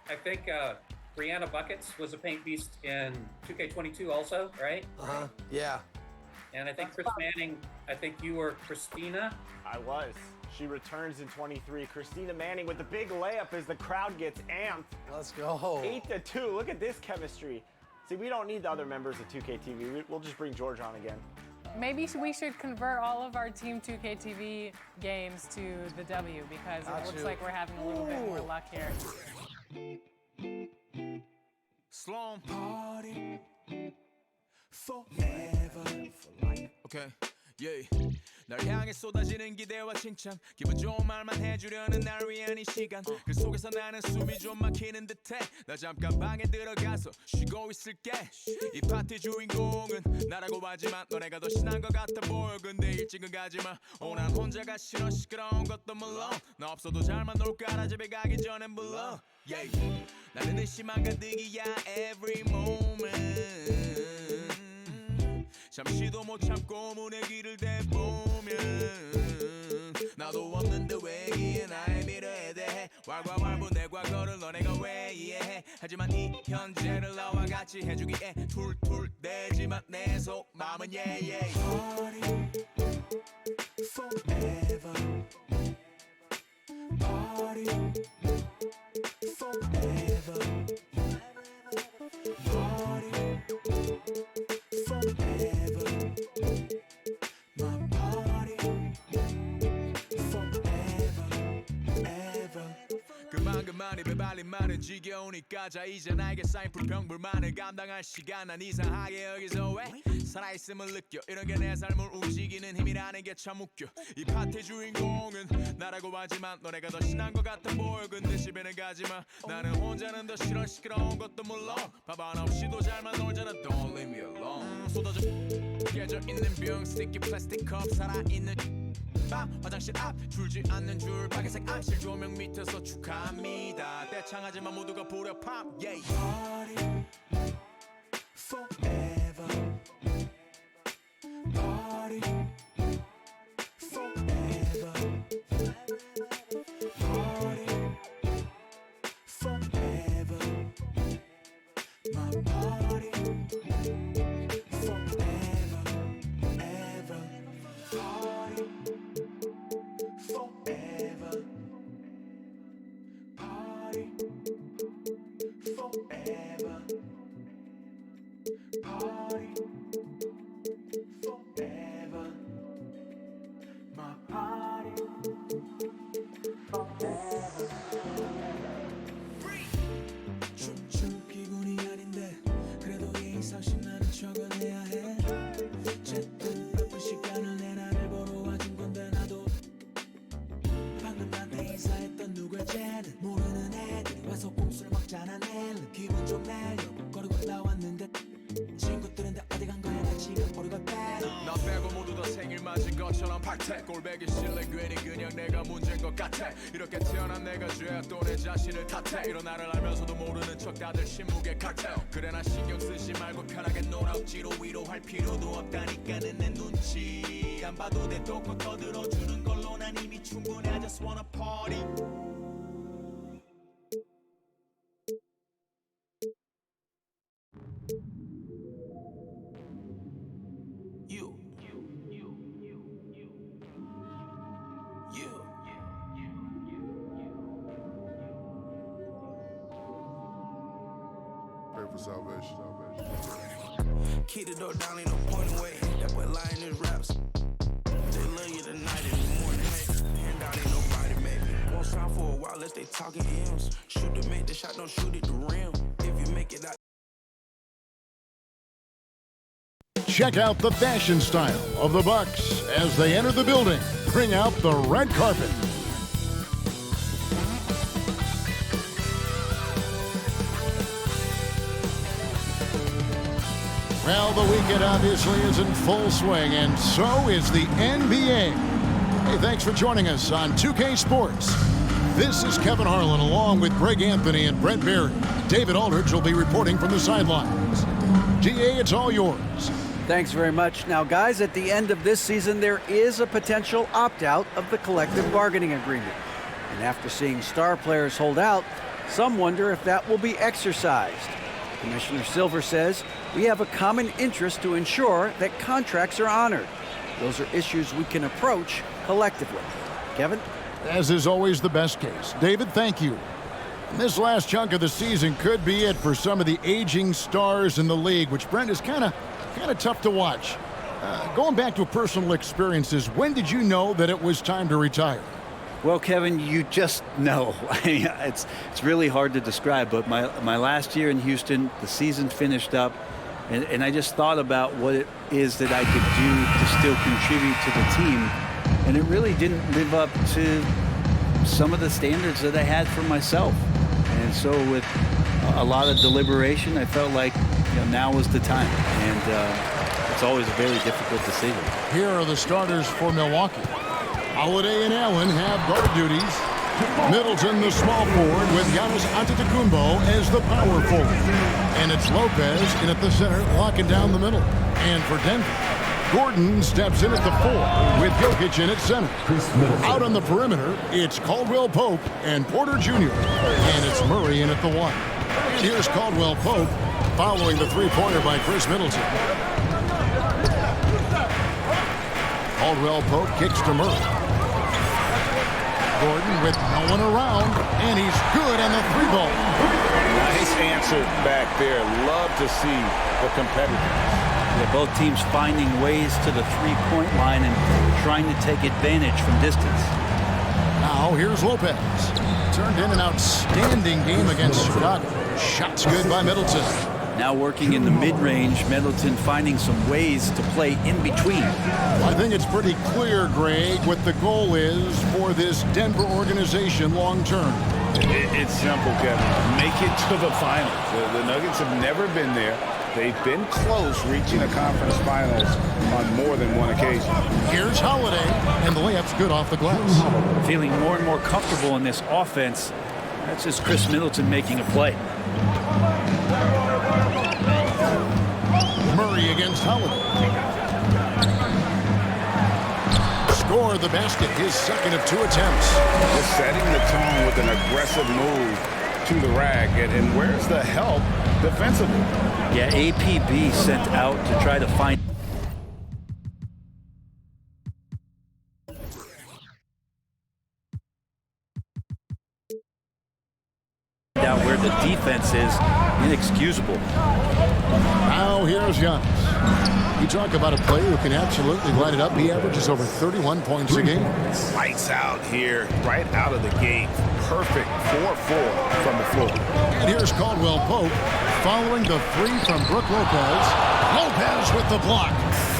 I think Brianna Buckets was a paint beast in 2K22 also, right? Yeah. And I think Chris Manning, I think you were Christina. I was. She returns in 23. Christina Manning with the big layup as the crowd gets amped. Let's go. 8-2. Look at this chemistry. See, we don't need the other members of 2K TV. We'll just bring George on again. Maybe we should convert all of our Team 2K TV games to the W because it looks like we're having a little bit more luck here. Slum party forever for life. Okay, yeah. 날 향해 쏟아지는 기대와 칭찬 기분 좋은 말만 해주려는 날 위한 이 시간 그 속에서 나는 숨이 좀 막히는 듯해 나 잠깐 방에 들어가서 쉬고 있을게 이 파티 주인공은 나라고 하지만 너네가 더 신난 것 같아 보여 근데 일찍은 가지마 난 혼자가 싫어 시끄러운 것도 물론 나 없어도 잘만 놀 거라 집에 가기 전엔 불러 yeah. 나는 의심만 가득이야 every moment 잠시도 못 참고 문의 길을 대보면 나도 없는데 왜 이해 나의 미래에 대해 왈가왈부 내 과거를 너네가 왜 이해해 하지만 이 현재를 나와 같이 해주기에 툴툴대지만 내 속마음은 yeah. Party forever Party forever Party forever My party forever ever 그만 입에 발린 말은 지겨우니까 자 이제 나에게 쌓인 불평불만을 감당할 시간 난 이상하게 여기서 왜 살아있음을 느껴 이런 게 내 삶을 움직이는 힘이라는 게 참 웃겨 이 파티 주인공은 나라고 하지만 너네가 더 신난 것 같아 보여 근데 집에는 가지마 나는 혼자는 더 싫어 시끄러운 것도 물론 밥 하나 없이도 잘만 놀잖아 Don't leave me alone 쏟아져 깨져 있는 병 스티키 플라스틱 컵 살아있는 밤 화장실 앞 줄지 않는 줄 빨간색 암실 조명 밑에서 축하합니다 떼창하지만 모두가 부려 팝 yeah. Party forever Party forever Party forever My party forever ever Party forever Party forever Party forever My party forever 춤출 기분이 아닌데 그래도 예의상식 나는 척은 해야 해 어쨌든 바쁜 시간을 내 나를 보러 와준 건데 나도 방금 나한테 인사했던 누굴 쟤는 모르는 애들이 와서 꼼수를 먹잖아 내일은 기분 좀 내려고 거리고 나왔는데 친구들은 다 어디 간 거야 나 지금 모르고 나 빼고 모두 다 생일 맞은 것처럼 박태 꼴배기 싫래 괜히 그냥 내가 문제인 것 같아 이렇게 태어난 내가 죄야 또 내 자신을 탓해 이런 나를 알면서도 모르는 척 다들 침묵의 칵테일 그래 나 신경 쓰지 말고 편하게 놀아 억지로 위로할 필요도 없다니까는 내 눈치 안 봐도 돼 또꼭 떠들어주는 걸로 난 이미 충분해 I just wanna party Pray for salvation. Keep the door down, ain't no point away. That boy lying his raps. They love you tonight in the morning. Hand down ain't nobody, maybe. Won't sound for a while unless they talking M's. Shoot to make the shot, don't shoot at the rim. If you make it out. Check out the fashion style of the Bucks as they enter the building. Bring out the red carpet. Well, the weekend obviously is in full swing, and so is the NBA. Hey, thanks for joining us on 2K Sports. This is Kevin Harlan along with Greg Anthony and Brent Berry. David Aldridge will be reporting from the sidelines. DA, it's all yours. Thanks very much. Now, guys, at the end of this season, there is a potential opt-out of the collective bargaining agreement. And after seeing star players hold out, Some wonder if that will be exercised. Commissioner Silver says we have a common interest to ensure that contracts are honored. Those are issues we can approach collectively. Kevin? As is always the best case. David, thank you. And this last chunk of the season could be it for some of the aging stars in the league, which, Brent, is kind of tough to watch. Going back to personal experiences, when did you know that it was time to retire? Well, Kevin, you just know. It's really hard to describe, but my last year in Houston, the season finished up, and I just thought about what it is that I could do to still contribute to the team, and it really didn't live up to some of the standards that I had for myself. And so with a lot of deliberation, I felt like now was the time, and it's always a very difficult decision. Here are the starters for Milwaukee. Holiday and Allen have guard duties. Middleton, the small forward, with Giannis Antetokounmpo as the power forward. And it's Lopez in at the center, locking down the middle. And for Denver, Gordon steps in at the 4 with Jokic in at center. Out on the perimeter, it's Caldwell Pope and Porter Jr. And it's Murray in at the 1. And here's Caldwell Pope following the three-pointer by Chris Middleton. Caldwell Pope kicks to Murray. Gordon with no one around, and he's good on the 3-ball. Nice answer back there. Love to see the competitiveness. Yeah, both teams finding ways to the three-point line and trying to take advantage from distance. Now here's Lopez. Turned in an outstanding game against Chicago. Shots good by Middleton. Now working in the mid-range, Middleton finding some ways to play in between. I think it's pretty clear, Greg, what the goal is for this Denver organization long-term. It's simple, Kevin. Make it to the finals. The Nuggets have never been there. They've been close reaching a conference finals on more than one occasion. Here's Holiday, and the layup's good off the glass. Feeling more and more comfortable in this offense. That's just Chris Middleton making a play. Murray against Holiday. Score the basket, his second of 2 attempts. Just setting the tone with an aggressive move to the rack. And where's the help defensively? Yeah, APB sent out to try to find out where the defense is inexcusable. Now here's Giannis. You talk about a player who can absolutely light it up. He averages over 31 points a game. Lights out here, right out of the gate. Perfect 4-4 from the floor. And here's Caldwell Pope following the 3 from Brook Lopez. Lopez with the block.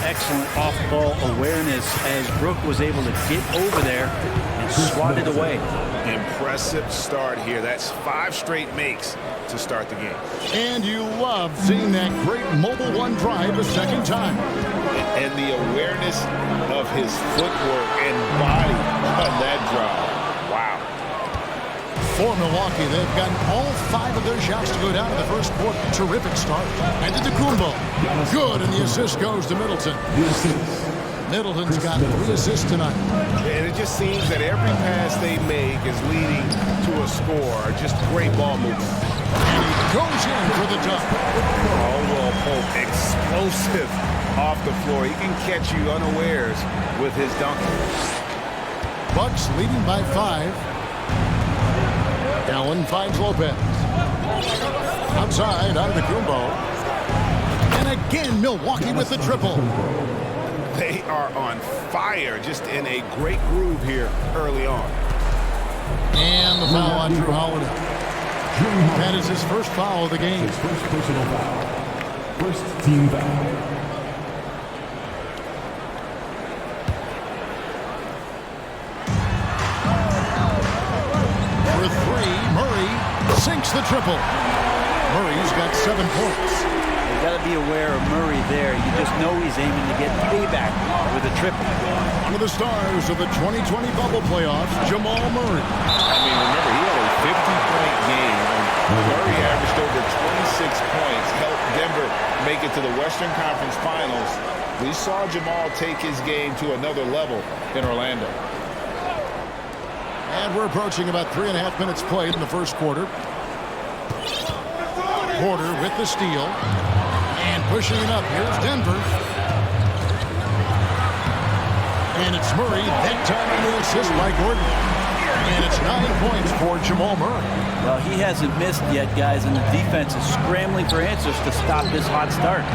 Excellent off-ball awareness as Brook was able to get over there and swat it away. Impressive start here. That's 5 straight makes to start the game. And you love seeing that great mobile one drive a second time. And the awareness of his footwork and body on that drive. Wow. For Milwaukee, they've gotten all 5 of their shots to go down in the first quarter. Terrific start. And to Antetokounmpo. Good, and the assist goes to Middleton. Middleton's got 3 assists tonight. And it just seems that every pass they make is leading to a score. Just great ball movement. And he goes in for the dunk. Caldwell Pope, explosive off the floor. He can catch you unawares with his dunk. Bucks leading by 5. Allen finds Lopez. Outside, Antetokounmpo. And again, Milwaukee with the triple. They are on fire, just in a great groove here early on. And the foul on Drew Holiday. That is his first foul of the game. His first personal foul. First team foul. For 3, Murray sinks the triple. Murray's got 7 points. You got to be aware of Murray there. You just know he's aiming to get payback with a triple. One of the stars of the 2020 bubble playoffs, Jamal Murray. I mean, remember, he had a 50-point game. Murray averaged over 26 points, helped Denver make it to the Western Conference Finals. We saw Jamal take his game to another level in Orlando. And we're approaching about 3.5 minutes played in the first quarter. Porter with the steal. And pushing it up. Here's Denver. And it's Murray. That time on the assist by Gordon. And it's 9 points for Jamal Murray. Well, he hasn't missed yet, guys, and the defense is scrambling for answers to stop this hot start.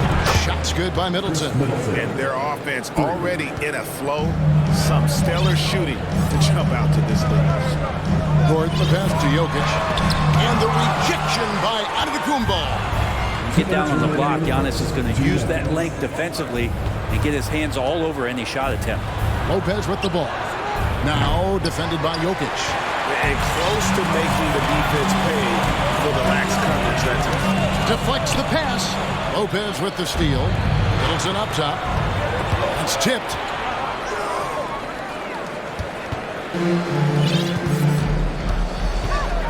Shots good by Middleton. And their offense already in a flow. Some stellar shooting to jump out to this lead. Gordon, the pass to Jokic. And the rejection by Antetokounmpo. Get down on the block. Giannis is going to use that length defensively and get his hands all over any shot attempt. Lopez with the ball. Now defended by Jokic. And close to making the defense pay for the lax coverage. That's it. Deflects the pass. Lopez with the steal. Middleton up top. It's tipped.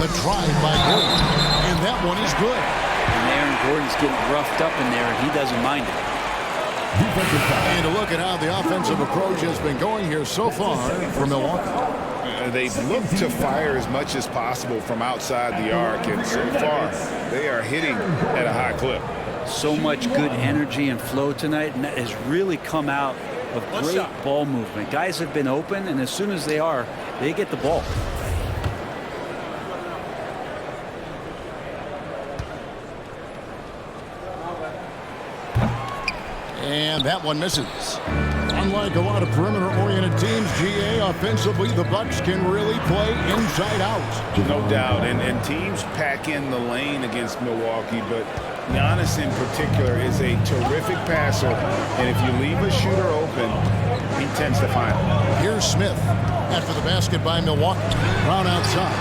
The drive by Gordon. And that one is good. And Aaron Gordon's getting roughed up in there, and he doesn't mind it. And a look at how the offensive approach has been going here so far for Milwaukee. They've looked to fire as much as possible from outside the arc, and so far they are hitting at a high clip. So much good energy and flow tonight, and that has really come out of great ball movement. Guys have been open, and as soon as they are, they get the ball. And that one misses. Unlike a lot of perimeter-oriented teams, GA, offensively, the Bucks can really play inside out. No doubt, and teams pack in the lane against Milwaukee, but Giannis in particular is a terrific passer, and if you leave a shooter open, he tends to find it. Here's Smith after the basket by Milwaukee. Brown outside.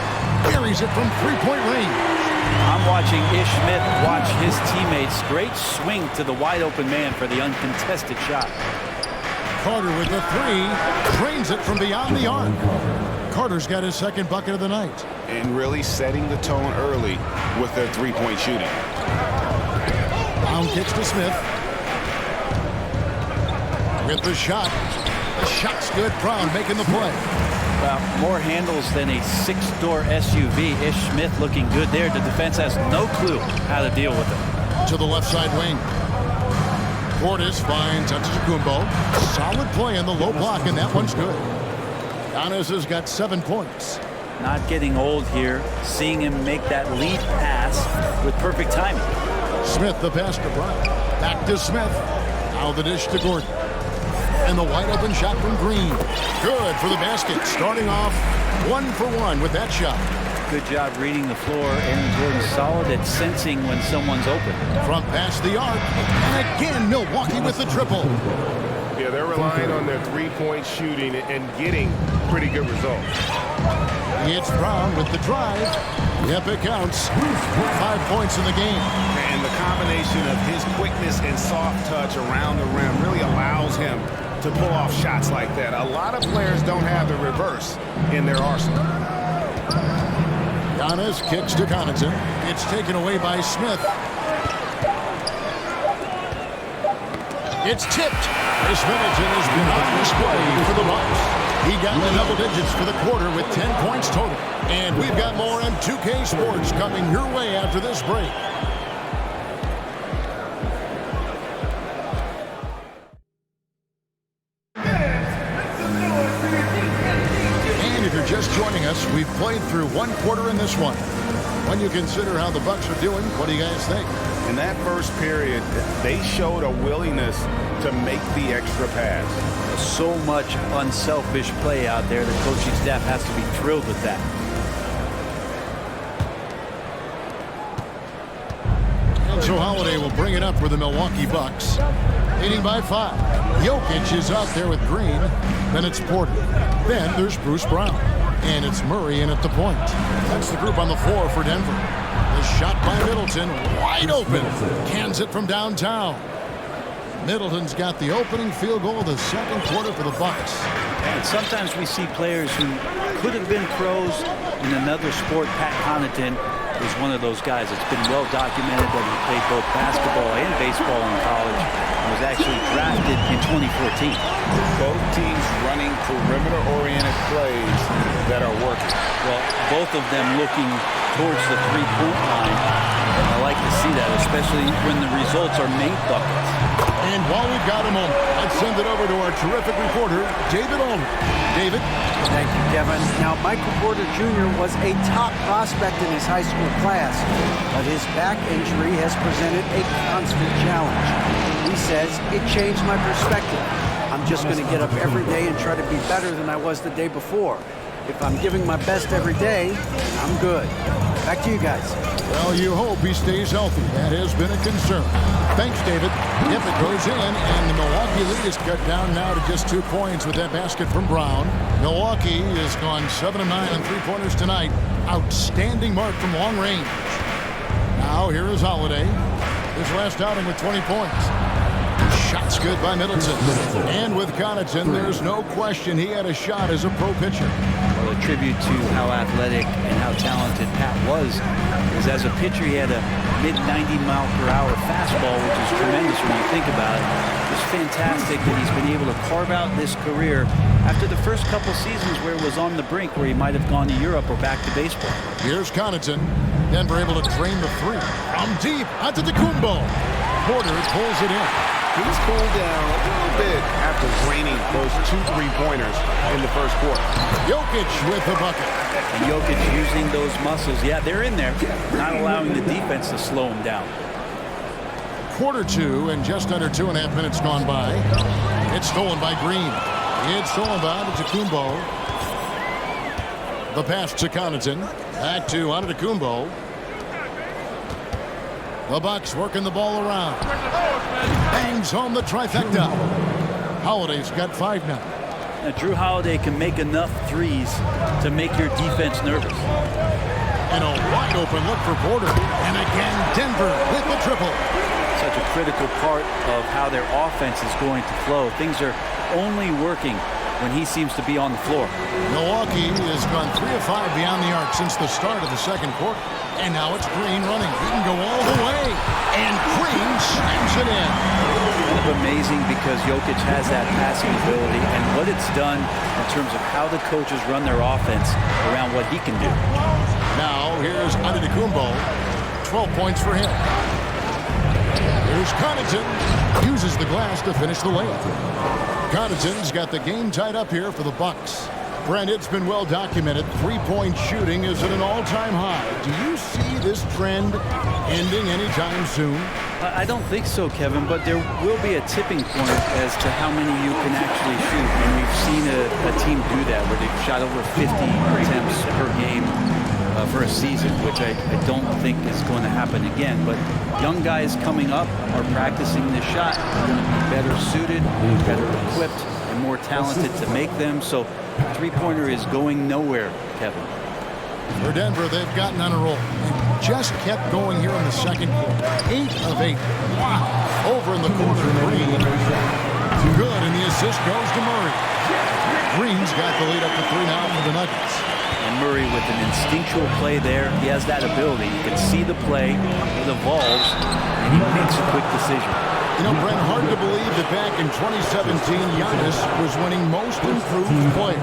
Buries it from three-point range. I'm watching Ish Smith watch his teammates. Great swing to the wide-open man for the uncontested shot. Carter with the three. Drains it from beyond the arc. Carter's got his second bucket of the night. And really setting the tone early with their three-point shooting. Brown kicks to Smith. With the shot. The shot's good. Brown making the play. Well, more handles than a six-door SUV. Ish Smith looking good there. The defense has no clue how to deal with it. To the left side wing. Portis finds Antetokounmpo. Solid play in the low block, and that one's good. Giannis has got 7 points. Not getting old here. Seeing him make that lead pass with perfect timing. Smith, the pass to Brown. Back to Smith. Now the dish to Gordon. And the wide open shot from Green. Good for the basket. Starting off 1 for 1 with that shot. Good job reading the floor. Aaron Gordon solid at sensing when someone's open. From past the arc. And again, Milwaukee with the triple. Yeah, they're relying on their three-point shooting and getting pretty good results. It's Brown with the drive. Yep, it counts. 5 points in the game. And the combination of his quickness and soft touch around the rim really allows him to pull off shots like that. A lot of players don't have the reverse in their arsenal. Giannis kicks to Connaughton. It's taken away by Smith. It's tipped. Chris Middleton has been on display for the Bucks. He got in the double digits for the quarter with 10 points total. And we've got more on 2K Sports coming your way after this break. And if you're just joining us, we've played through 1 quarter in this one. When you consider how the Bucks are doing, what do you guys think? In that first period, they showed a willingness to make the extra pass. So much unselfish play out there. The coaching staff has to be thrilled with that. And so Holiday will bring it up for the Milwaukee Bucks. Leading by 5. Jokic is out there with Green. Then it's Porter. Then there's Bruce Brown. And it's Murray in at the point. That's the group on the floor for Denver. The shot by Middleton. Wide open. Cans it from downtown. Middleton's got the opening field goal of the second quarter for the Bucks. And sometimes we see players who could have been pros in another sport. Pat Connaughton is one of those guys. It's been well documented that he played both basketball and baseball in college. He was actually drafted in 2014. Both teams running perimeter-oriented plays that are working. Well, both of them looking towards the three-point line. I like to see that especially when the results are made buckets. And while we've got a moment, let's send it over to our terrific reporter, David Allman. David? Thank you, Kevin. Now, Michael Porter Jr. was a top prospect in his high school class, but his back injury has presented a constant challenge. He says, it changed my perspective. I'm just going to get up every day and try to be better than I was the day before. If I'm giving my best every day, I'm good. Back to you guys. Well, you hope he stays healthy. That has been a concern. Thanks, David. Yep, it goes in, and the Milwaukee lead is cut down now to just 2 points with that basket from Brown. Milwaukee has gone 7 of 9 on three-pointers tonight. Outstanding mark from long range. Now here is Holiday. His last outing with 20 points. Shots good by Middleton. And with Connaughton, there's no question he had a shot as a pro pitcher. Well, a tribute to how athletic and how talented Pat was, because as a pitcher he had a mid-90-mile-per-hour fastball, which is tremendous when you think about it. It's fantastic that he's been able to carve out this career after the first couple seasons where it was on the brink, where he might have gone to Europe or back to baseball. Here's Connaughton. Denver able to drain the three. From deep, onto the Kumbo. Porter pulls it in. He's cooled down a little bit after draining those 2 3-pointers in the first quarter. Jokic with the bucket. And Jokic using those muscles. Yeah, they're in there, not allowing the defense to slow him down. Quarter 2 and just under 2.5 minutes gone by. It's stolen by Green. It's stolen by Antetokounmpo. The pass to Connaughton. Back to Antetokounmpo. The Bucks working the ball around. Bangs home the trifecta. Holiday's got 5 now. Now, Drew Holiday can make enough threes to make your defense nervous. And a wide open look for Porter. And again, Denver with the triple. Such a critical part of how their offense is going to flow. Things are only working when he seems to be on the floor. Milwaukee has gone 3 of 5 beyond the arc since the start of the second quarter. And now it's Green running. He can go all the way. And Green slams it in. Kind of amazing because Jokic has that passing ability and what it's done in terms of how the coaches run their offense around what he can do. Now here's Antetokounmpo. 12 points for him. Here's Connaughton. Uses the glass to finish the layup. Connaughton's got the game tied up here for the Bucks. Brent, it's been well documented. 3-point shooting is at an all-time high. Do you see this trend ending anytime soon? I don't think so, Kevin, but there will be a tipping point as to how many you can actually shoot. And we've seen a team do that where they've shot over 50 attempts per game for a season, which I don't think is going to happen again. But young guys coming up are practicing this shot. They're going to be better suited, better equipped, and more talented to make them. So three-pointer is going nowhere, Kevin. For Denver, they've gotten on a roll. They just kept going here in the second quarter. 8 of 8. Wow. Over in the corner, Green. Good, and the assist goes to Murray. Green's got the lead up to 3 now for the Nuggets. And Murray with an instinctual play there. He has that ability. You can see the play. It evolves, and he makes a quick decision. You know, Brent, hard to believe that back in 2017, Giannis was winning most improved player.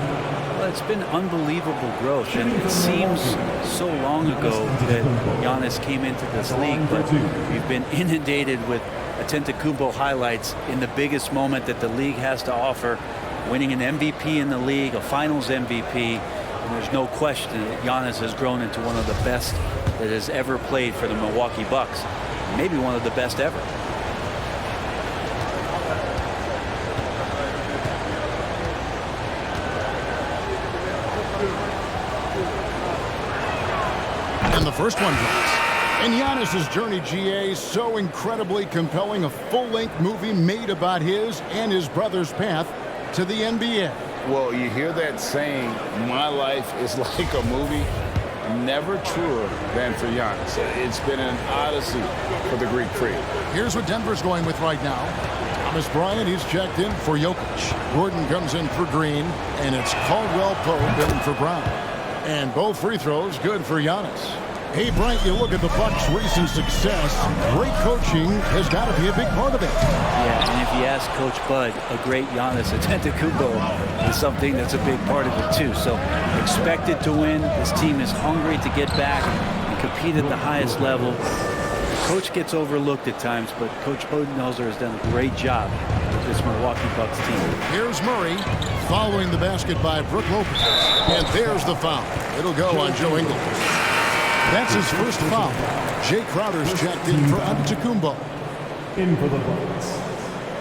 Well, it's been unbelievable growth, and it seems so long ago that Giannis came into this league, but we've been inundated with Antetokounmpo highlights in the biggest moment that the league has to offer, winning an MVP in the league, a finals MVP, and there's no question that Giannis has grown into one of the best that has ever played for the Milwaukee Bucks, maybe one of the best ever. And the first one drops. And Giannis's journey, GA, so incredibly compelling. A full-length movie made about his and his brother's path to the NBA. Well, you hear that saying, my life is like a movie. Never truer than for Giannis. It's been an odyssey for the Greek Freak. Here's what Denver's going with right now. Thomas Bryant, he's checked in for Jokic. Gordon comes in for Green, and it's Caldwell Pope in for Brown. And both free throws good for Giannis. Hey, Bryant, you look at the Bucks' recent success. Great coaching has got to be a big part of it. Yeah, and if you ask Coach Bud, a great Giannis Antetokounmpo is something that's a big part of it, too. So expected to win. This team is hungry to get back and compete at the highest level. Coach gets overlooked at times, but Coach Budenholzer has done a great job with this Milwaukee Bucks team. Here's Murray following the basket by Brook Lopez. And there's the foul. It'll go on Joe Ingles. That's his first foul. Jay Crowder's checked in for Antetokounmpo. In for the Bucks,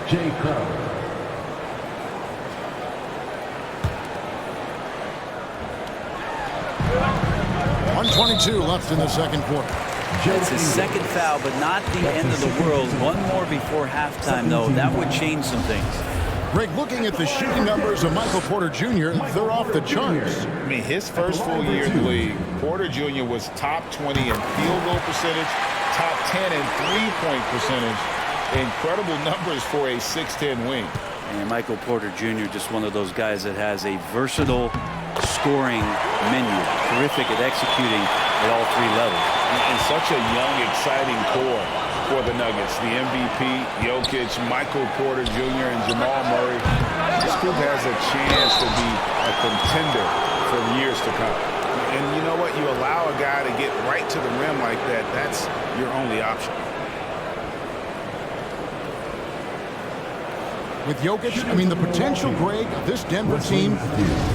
Jay Crowder. 1:22 left in the second quarter. It's his second foul, but not the end of the world. One more before halftime, though. That would change some things. Greg, looking at the shooting numbers of Michael Porter Jr., they're off the charts. I mean, his first full year in the league, Porter Jr. was top 20 in field goal percentage, top 10 in three-point percentage. Incredible numbers for a 6'10 wing. And Michael Porter Jr., just one of those guys that has a versatile scoring menu. Terrific at executing at all three levels. And such a young, exciting core for the Nuggets. The MVP, Jokic, Michael Porter Jr., and Jamal Murray. This group has a chance to be a contender for years to come. And you know what? You allow a guy to get right to the rim like that, that's your only option. With Jokic, I mean, the potential, Greg, this Denver team,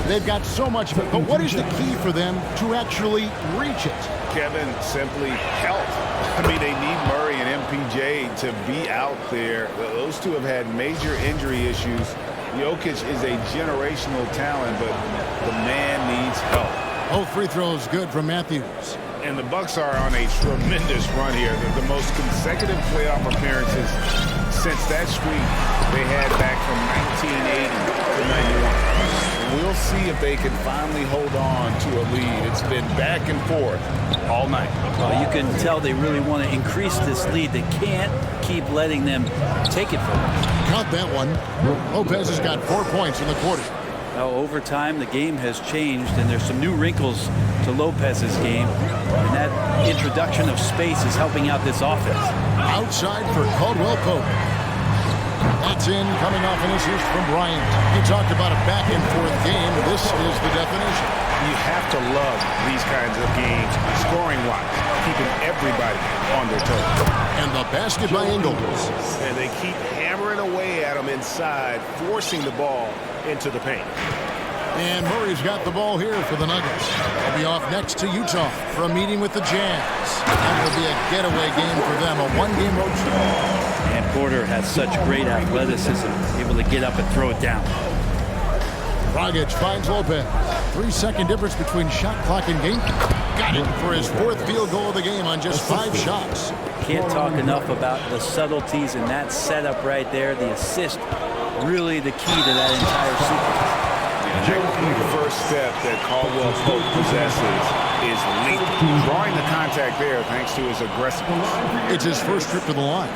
they've got so much, but what is the key for them to actually reach it? Kevin, simply health. I mean, they need Murray and MPJ to be out there. Those two have had major injury issues. Jokic is a generational talent, but the man needs help. Both free throws good from Matthews. And the Bucks are on a tremendous run here. The most consecutive playoff appearances since that streak they had back from 1980 to 91. We'll see if they can finally hold on to a lead. It's been back and forth all night. Well, you can tell they really want to increase this lead. They can't keep letting them take it from them. Count that one. Lopez has got 4 points in the quarter. Well, over time, the game has changed, and there's some new wrinkles to Lopez's game. And that introduction of space is helping out this offense. Outside for Caldwell Pope. That's in, coming off an assist from Bryant. He talked about a back-and-forth game. This is the definition. You have to love these kinds of games, scoring-wise, keeping everybody on their toes. And the basket by Ingles. And they keep hammering away at him inside, forcing the ball into the paint. And Murray's got the ball here for the Nuggets. They'll be off next to Utah for a meeting with the Jazz. That will be a getaway game for them, a one-game road trip. And Porter has such great athleticism, able to get up and throw it down. Dragic finds Lopez. 3-second difference between shot clock and game. Got it for his fourth field goal of the game on just 5 shots. Can't talk enough about the subtleties in that setup right there. The assist, really the key to that entire sequence. The first step that Caldwell Pope possesses is leap. Drawing the contact there thanks to his aggressiveness. It's his first trip to the line.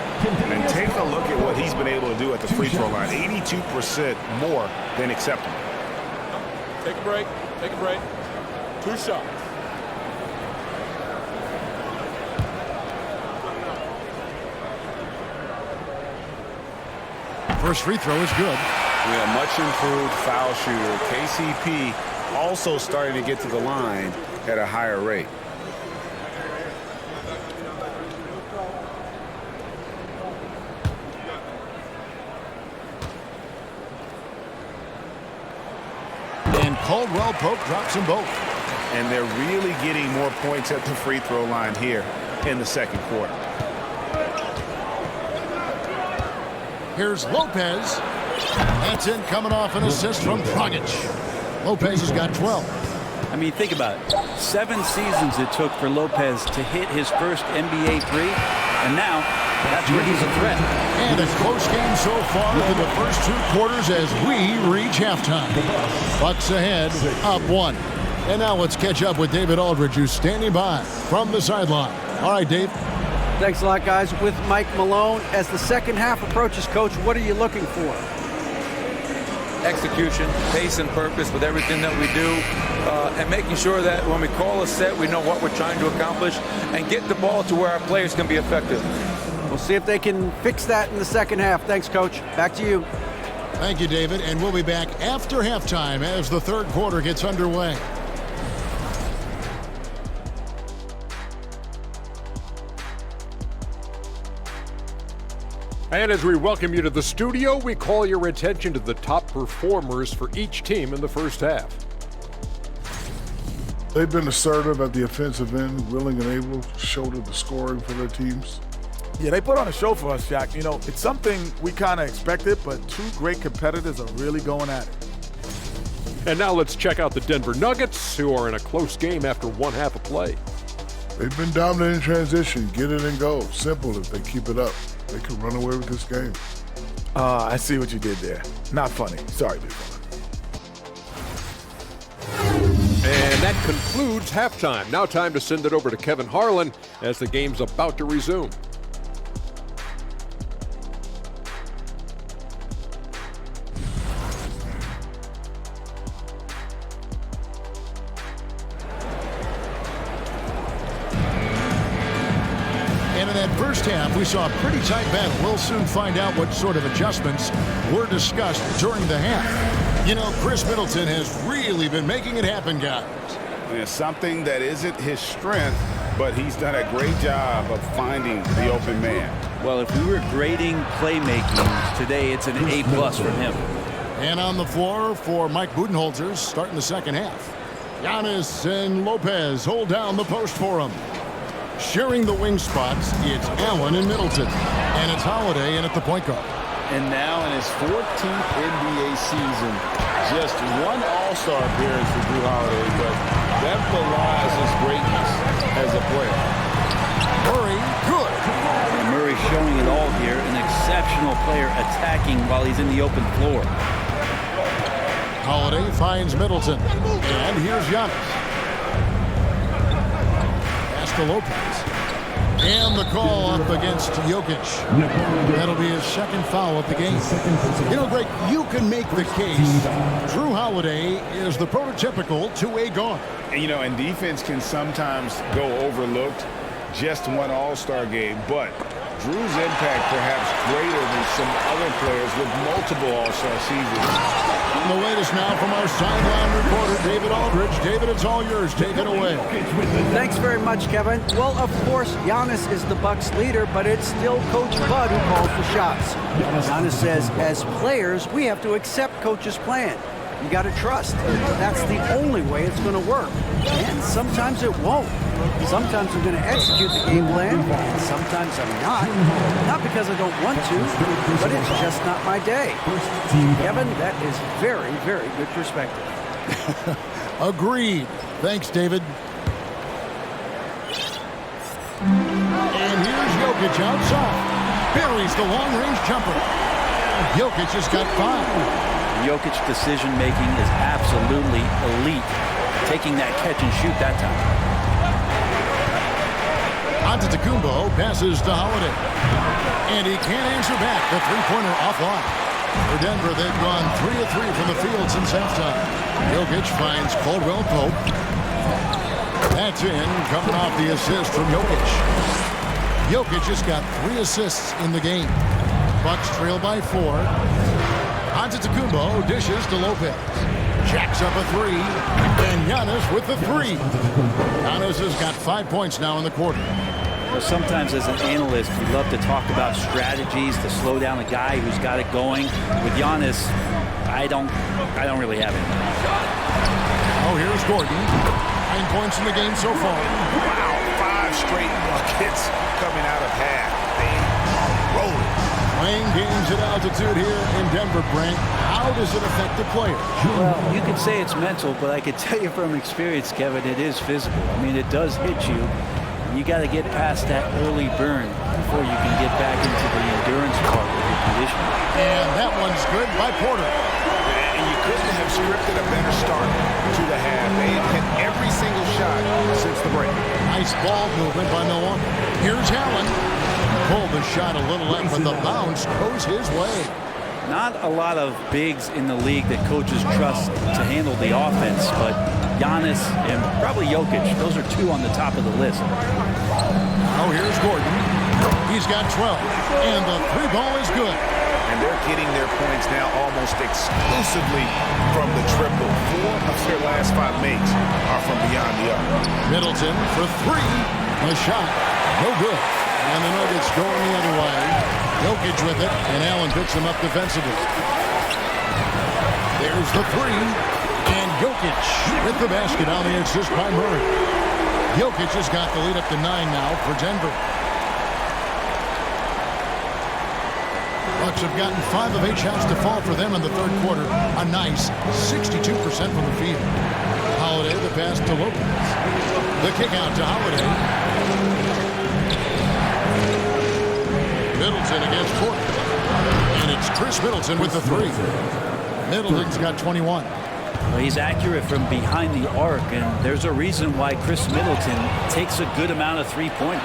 And take a look at what he's been able to do at the free throw line. 82% more than acceptable. Take a break. Take a break. 2 shots. First free throw is good. We have much improved foul shooter. KCP also starting to get to the line at a higher rate. And Caldwell Pope drops them both. And they're really getting more points at the free throw line here in the second quarter. Here's Lopez. That's in, coming off an assist from Dragic. Lopez has got 12. I mean, think about it. 7 seasons it took for Lopez to hit his first NBA three, and now that's where he's a threat. And a close game so far through the first 2 quarters as we reach halftime. Bucks ahead, up 1. And now let's catch up with David Aldridge, who's standing by from the sideline. All right, Dave. Thanks a lot, guys. With Mike Malone, as the second half approaches, Coach, what are you looking for? Execution, pace and purpose with everything that we do, and making sure that when we call a set, we know what we're trying to accomplish and get the ball to where our players can be effective. We'll see if they can fix that in the second half. Thanks, Coach. Back to you. Thank you, David. And we'll be back after halftime as the third quarter gets underway. And as we welcome you to the studio, we call your attention to the top performers for each team in the first half. They've been assertive at the offensive end, willing and able to shoulder the scoring for their teams. Yeah, they put on a show for us, Jack. You know, it's something we kind of expected, but two great competitors are really going at it. And now let's check out the Denver Nuggets, who are in a close game after one half of play. They've been dominant in transition, get it and go. Simple if they keep it up. They can run away with this game. I see what you did there. Not funny. Sorry, big fella. And that concludes halftime. Now time to send it over to Kevin Harlan as the game's about to resume. And in that first half, we saw a pretty tight battle. We'll soon find out what sort of adjustments were discussed during the half. You know, Chris Middleton has really been making it happen, guys. It's something that isn't his strength, but he's done a great job of finding the open man. Well, if we were grading playmaking today, it's an A+ from him. And on the floor for Mike Budenholzer starting the second half. Giannis and Lopez hold down the post for him. Sharing the wing spots, it's Allen and Middleton. And it's Holiday in at the point guard. And now in his 14th NBA season, just one All-Star appearance for Drew Holiday, but that belies his greatness as a player. Murray, good. And Murray showing it all here. An exceptional player attacking while he's in the open floor. Holiday finds Middleton. And here's Giannis. Pass to Lopez. And the call up against Jokic. That'll be his second foul of the game. You know, Greg, you can make the case Drew Holiday is the prototypical two-way guard. And, you know, and defense can sometimes go overlooked. Just one All-Star game, but Drew's impact perhaps greater than some other players with multiple All-Star seasons. The latest now from our sideline reporter, David Aldridge. David, it's all yours. Take it away. Thanks very much, Kevin. Well, of course, Giannis is the Bucks leader, but it's still Coach Bud who calls the shots. Giannis says, as players, we have to accept Coach's plan. You got to trust. That's the only way it's going to work. And sometimes it won't. Sometimes I'm going to execute the game plan, and sometimes I'm not. Not because I don't want to, but it's just not my day. Kevin, that is very, very good perspective. Agreed. Thanks, David. And here's Jokic outside. Buries the long-range jumper. Jokic has got 5. Jokic's decision-making is absolutely elite. Taking that catch and shoot that time. Antetokounmpo passes to Holiday. And he can't answer back. The three-pointer offline. For Denver, they've gone 3 of 3 from the field since halftime. Jokic finds Caldwell Pope. That's in, coming off the assist from Jokic. Jokic just got 3 assists in the game. Bucks trail by 4. Antetokounmpo dishes to Lopez. Jacks up a 3. And Giannis with the 3. Giannis has got 5 points now in the quarter. Well, sometimes as an analyst, we love to talk about strategies to slow down a guy who's got it going. With Giannis, I don't really have it. Oh, here's Gordon. 9 points in the game so far. Wow, 5 straight buckets coming out of half. They are rolling. Playing games at altitude here in Denver, Brent. How does it affect the player? Well, you could say it's mental, but I could tell you from experience, Kevin, it is physical. I mean, it does hit you. You got to get past that early burn before you can get back into the endurance part of your conditioning. And that one's good by Porter. And you couldn't have scripted a better start to the half. They have hit every single shot since the break. Nice ball movement by Milwaukee. Here's Allen. Pulled the shot a little left, but the bounce goes his way. Not a lot of bigs in the league that coaches trust to handle the offense, but Giannis and probably Jokic, those are 2 on the top of the list. Oh, here's Gordon. He's got 12, and the 3-ball is good. And they're getting their points now almost exclusively from the triple. 4 of their last 5 makes are from beyond the arc. Middleton for 3. A shot. No good. And the Nuggets going the other way. Jokic with it, and Allen picks him up defensively. There's the three, and Jokic with the basket on the assist by Murray. Jokic has got the lead up to 9 now for Denver. Bucks have gotten 5 of 8 shots to fall for them in the third quarter. A nice 62% from the field. Holiday, the pass to Lopez. The kick out to Holiday. Middleton against Porter. And it's Chris Middleton with the three. Middleton's got 21. Well, he's accurate from behind the arc, and there's a reason why Chris Middleton takes a good amount of three-pointers.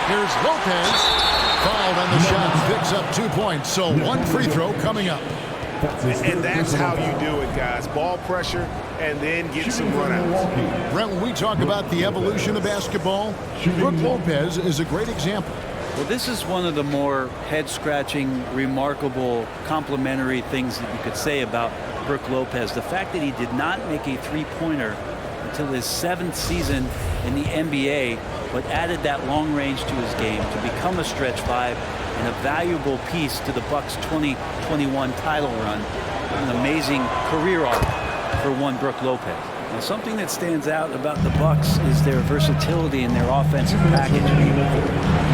Here's Lopez. Fouled on the shot, picks up 2 points. So 1 free throw coming up. And that's how you do it, guys. Ball pressure and then get some runouts. Brent, when we talk about the evolution of basketball, Brook Lopez is a great example. Well, this is one of the more head-scratching, remarkable, complimentary things that you could say about Brook Lopez. The fact that he did not make a three-pointer until his 7th season in the NBA, but added that long range to his game to become a stretch 5 and a valuable piece to the Bucks' 2021 title run. An amazing career arc for one Brook Lopez. Now, something that stands out about the Bucks is their versatility in their offensive package.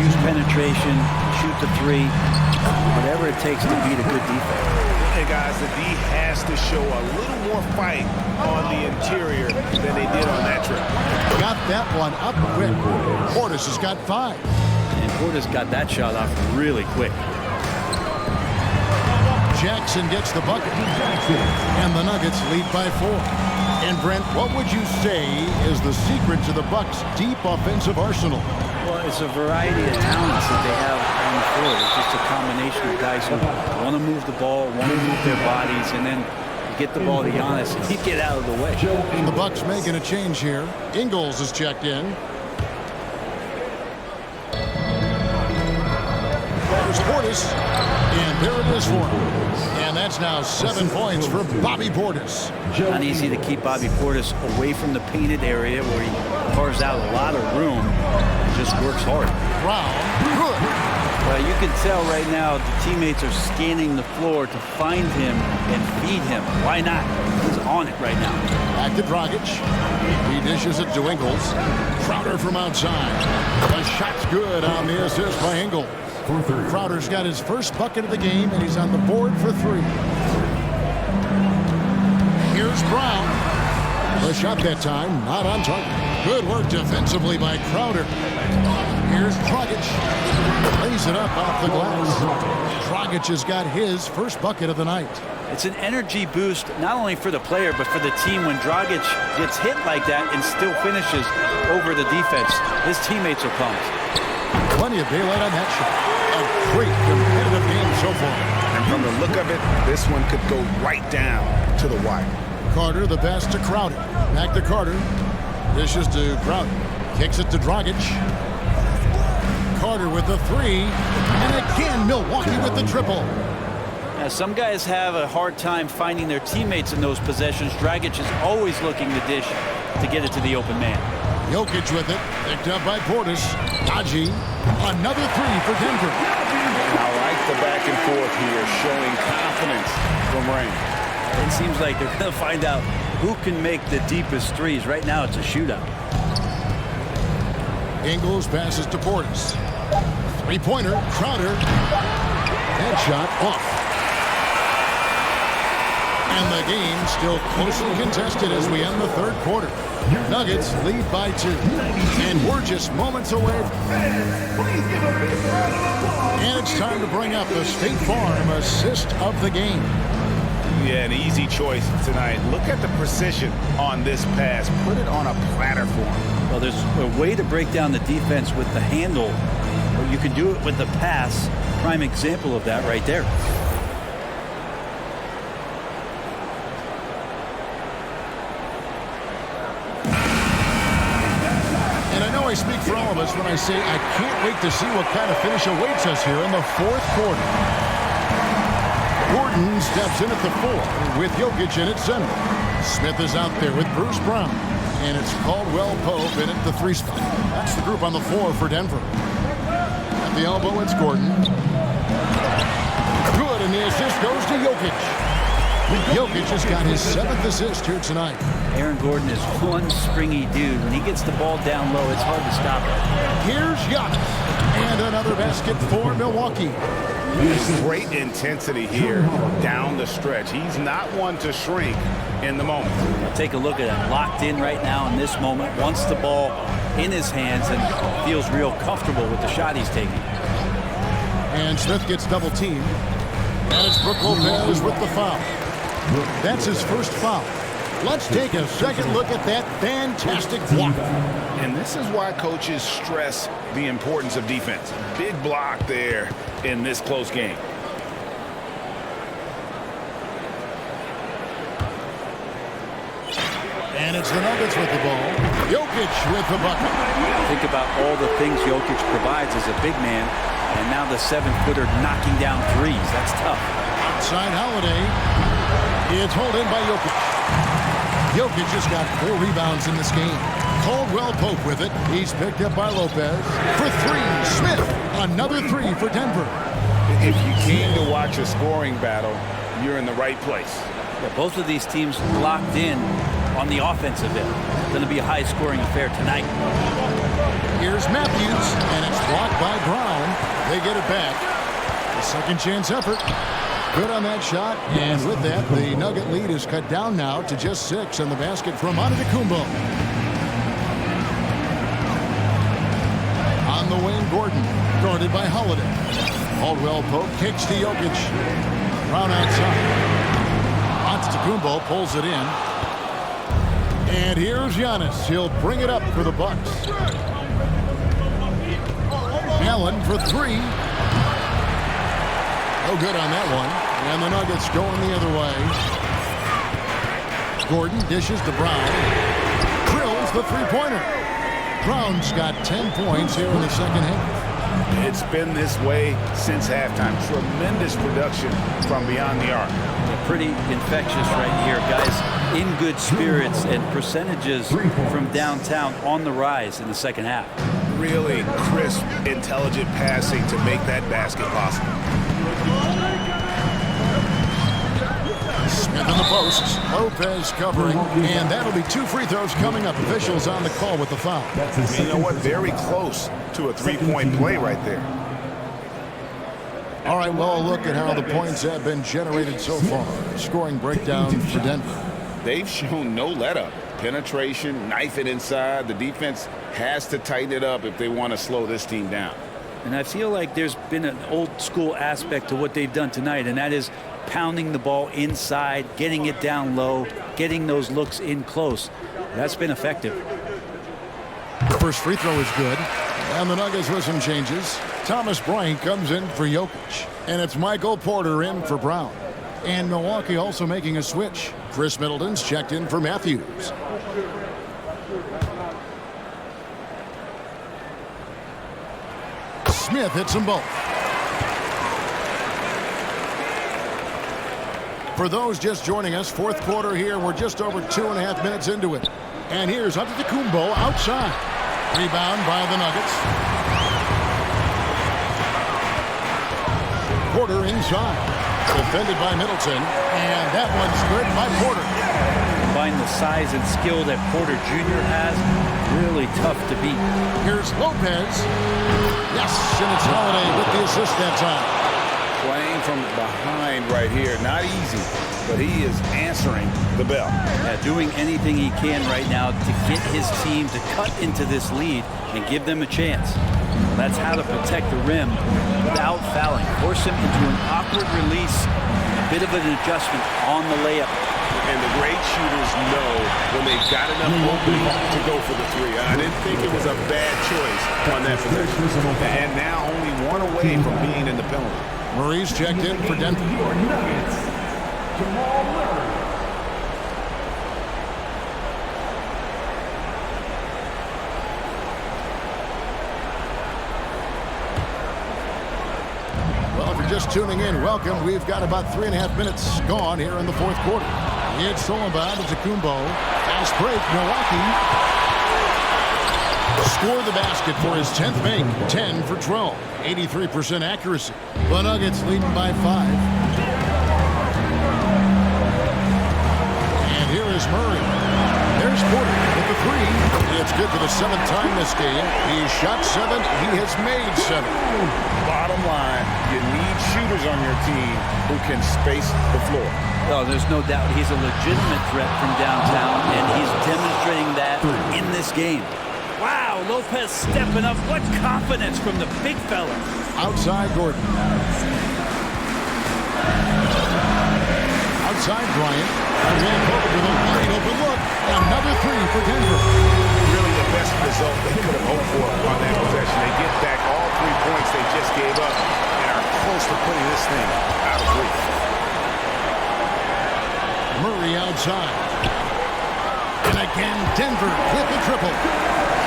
Use penetration, shoot the three, whatever it takes to beat a good defense. And guys, the D has to show a little more fight on the interior than they did on that trip. Got that one up quick. Portis has got 5. And Portis got that shot off really quick. Jackson gets the bucket. And the Nuggets lead by 4. And Brent, what would you say is the secret to the Bucks' deep offensive arsenal? Well, it's a variety of talents that they have on the floor. It's just a combination of guys who want to move the ball, want to move their bodies, and then get the ball to Giannis and he'd get out of the way. The Bucks making a change here. Ingles is checked in. There's Portis, and there it is for him. And that's now 7 points for Bobby Portis. Not easy to keep Bobby Portis away from the painted area where he carves out a lot of room and just works hard. Brown, good. Well, you can tell right now the teammates are scanning the floor to find him and feed him. Why not? He's on it right now. Back to Dragic. He dishes it to Ingles. Crowder from outside. The shot's good on the assist by Ingles. Crowder's got his first bucket of the game, and he's on the board for 3. Here's Brown. The shot that time, not on target. Good work defensively by Crowder. Here's Dragic. Lays it up off the glass. Dragic has got his first bucket of the night. It's an energy boost, not only for the player, but for the team when Dragic gets hit like that and still finishes over the defense. His teammates are pumped. Plenty of daylight on that shot. A great competitive game so far. And from the look of it, this one could go right down to the wire. Carter, the pass to Crowder. Back to Carter. Dishes to Crowder. Kicks it to Dragic. Carter with the 3. And again, Milwaukee with the triple. Now, some guys have a hard time finding their teammates in those possessions. Dragic is always looking to dish to get it to the open man. Jokic with it. Picked up by Portis. Dodgy. Another 3 for Denver. I like the back and forth here, showing confidence from Rain. It seems like they're going to find out who can make the deepest threes. Right now, it's a shootout. Ingles passes to Portis. 3-pointer. Crowder. Headshot off. And the game still closely contested as we end the third quarter. Nuggets lead by 2. And we're just moments away. And it's time to bring up the State Farm assist of the game. Yeah, an easy choice tonight. Look at the precision on this pass. Put it on a platter for him. Well, there's a way to break down the defense with the handle, but you can do it with the pass. Prime example of that right there. I speak for all of us when I say I can't wait to see what kind of finish awaits us here in the fourth quarter. Gordon steps in at the 4 with Jokic in at center. Smith is out there with Bruce Brown. And it's Caldwell Pope in at the 3 spot. That's the group on the floor for Denver. At the elbow, it's Gordon. And the assist goes to Jokic. Jokic has got his 7th assist here tonight. Aaron Gordon is one springy dude. When he gets the ball down low, it's hard to stop it. Here's Giannis. And another basket for Milwaukee. Great intensity here down the stretch. He's not one to shrink in the moment. Take a look at him. Locked in right now in this moment. Wants the ball in his hands and feels real comfortable with the shot he's taking. And Smith gets double teamed. And it's Brook Lopez with the foul. That's his first foul. Let's take a second look at that fantastic block. And this is why coaches stress the importance of defense. Big block there in this close game. And it's the Nuggets with the ball. Jokic with the bucket. Think about all the things Jokic provides as a big man. And now the 7-footer knocking down threes. That's tough. Outside Holiday. It's hauled in by Jokic. Jokic just got 4 rebounds in this game. Caldwell Pope with it. He's picked up by Lopez. For 3, Smith. Another 3 for Denver. If you came to watch a scoring battle, you're in the right place. Yeah, both of these teams locked in on the offensive end. It's going to be a high-scoring affair tonight. Here's Matthews, and it's blocked by Brown. They get it back. A second chance effort. Good on that shot, and with that, the Nugget lead is cut down now to just 6 on the basket from Antetokounmpo. On the wing, Gordon, guarded by Holiday. Caldwell Pope kicks to Jokic. Brown outside. Antetokounmpo pulls it in. And here's Giannis. He'll bring it up for the Bucks. Allen for 3. No good on that one. And the Nuggets going the other way. Gordon dishes to Brown. Drills the three-pointer. Brown's got 10 points here in the second half. It's been this way since halftime. Tremendous production from beyond the arc. Pretty infectious right here, guys. In good spirits and percentages from downtown on the rise in the second half. Really crisp, intelligent passing to make that basket possible. Smith in the post. Lopez covering. And that'll be 2 free throws coming up. Officials on the call with the foul. You know what? Very close to a 3-point play right there. All right, well, a look at how the points have been generated so far. Scoring breakdown for Denver. They've shown no let-up. Penetration, knife it inside. The defense has to tighten it up if they want to slow this team down. And I feel like there's been an old-school aspect to what they've done tonight, and that is pounding the ball inside, getting it down low, getting those looks in close. That's been effective. The first free throw is good. And the Nuggets with some changes. Thomas Bryant comes in for Jokic. And it's Michael Porter in for Brown. And Milwaukee also making a switch. Chris Middleton's checked in for Matthews. Smith hits them both. For those just joining us, fourth quarter here. We're just over 2.5 minutes into it. And here's Antetokounmpo outside. Rebound by the Nuggets. Porter inside. Defended by Middleton. And that one's good by Porter. Combine the size and skill that Porter Jr. has. Really tough to beat. Here's Lopez. Yes, and it's Holiday with the assist that time. Playing from behind right here. Not easy, but he is answering the bell. Yeah, doing anything he can right now to get his team to cut into this lead and give them a chance. That's how to protect the rim without fouling. Force him into an awkward release, a bit of an adjustment on the layup. And the great shooters know when they've got enough opening to go for the three. I didn't think it was a bad choice on that possession. And now only one away from being in the penalty. Murray's checked in for Denver. Well, if you're just tuning in, welcome. We've got about 3.5 minutes gone here in the fourth quarter. It's Solomon to Antetokounmpo. Fast break, Milwaukee. Score the basket for his 10th make. 10 for 12. 83% accuracy. The Nuggets leading by 5. Murray. There's Porter with the three. It's good for the 7th time this game. He shot 7. He has made 7. Bottom line, you need shooters on your team who can space the floor. Oh, there's no doubt he's a legitimate threat from downtown, and he's demonstrating that in this game. Wow, Lopez stepping up. What confidence from the big fella. Outside Gordon. Outside Bryant. Van Pope with a wide open look. Another 3 for Denver. Really the best result they could have hoped for on that possession. They get back all 3 points they just gave up and are close to putting this thing out of reach. Murray outside. And again, Denver with the triple.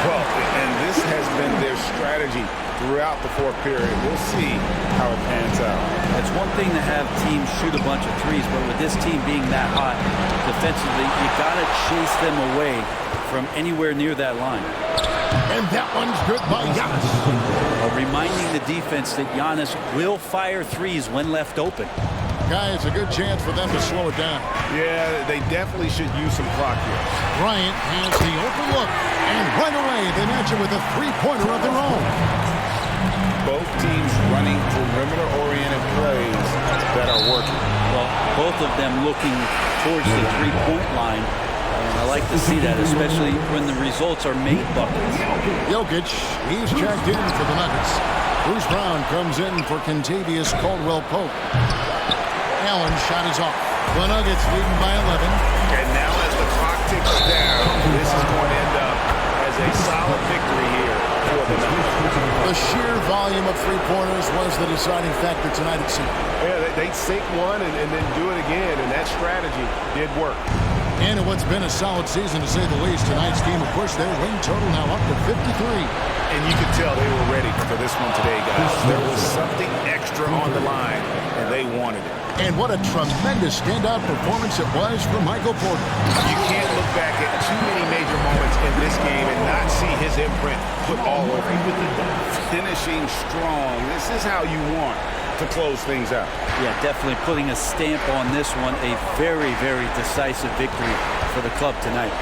Well, and this has been their strategy throughout the 4th period. We'll see how it pans out. It's one thing to have teams shoot a bunch of threes, but with this team being that hot defensively, you got to chase them away from anywhere near that line. And that one's good by Giannis. Reminding the defense that Giannis will fire threes when left open. Guys, a good chance for them to slow it down. Yeah, they definitely should use some clock here. Bryant has the open look, and right away they match it with a 3-pointer of their own. Both teams running perimeter-oriented plays that are working. Well, both of them looking towards the 3-point line. And I like to see that, especially when the results are made buckets. Jokic, he's checked in for the Nuggets. Bruce Brown comes in for Kentavious Caldwell-Pope. Allen's shot is off. The Nuggets leading by 11. And now as the clock ticks down, this is going to end up as a solid victory here for the Nuggets. The sheer volume of 3-pointers was the deciding factor tonight, it seemed. Yeah, they'd sink one and then do it again, and that strategy did work. And in what's been a solid season, to say the least, tonight's game will push their win total now up to 53. And you could tell they were ready for this one today, guys. There was something extra on the line, and they wanted it. And what a tremendous standout performance it was for Michael Porter. You can't look back at too many major moments in this game and not see his imprint put all over it. Finishing strong. This is how you want to close things out. Yeah, definitely putting a stamp on this one. A very, very decisive victory for the club tonight.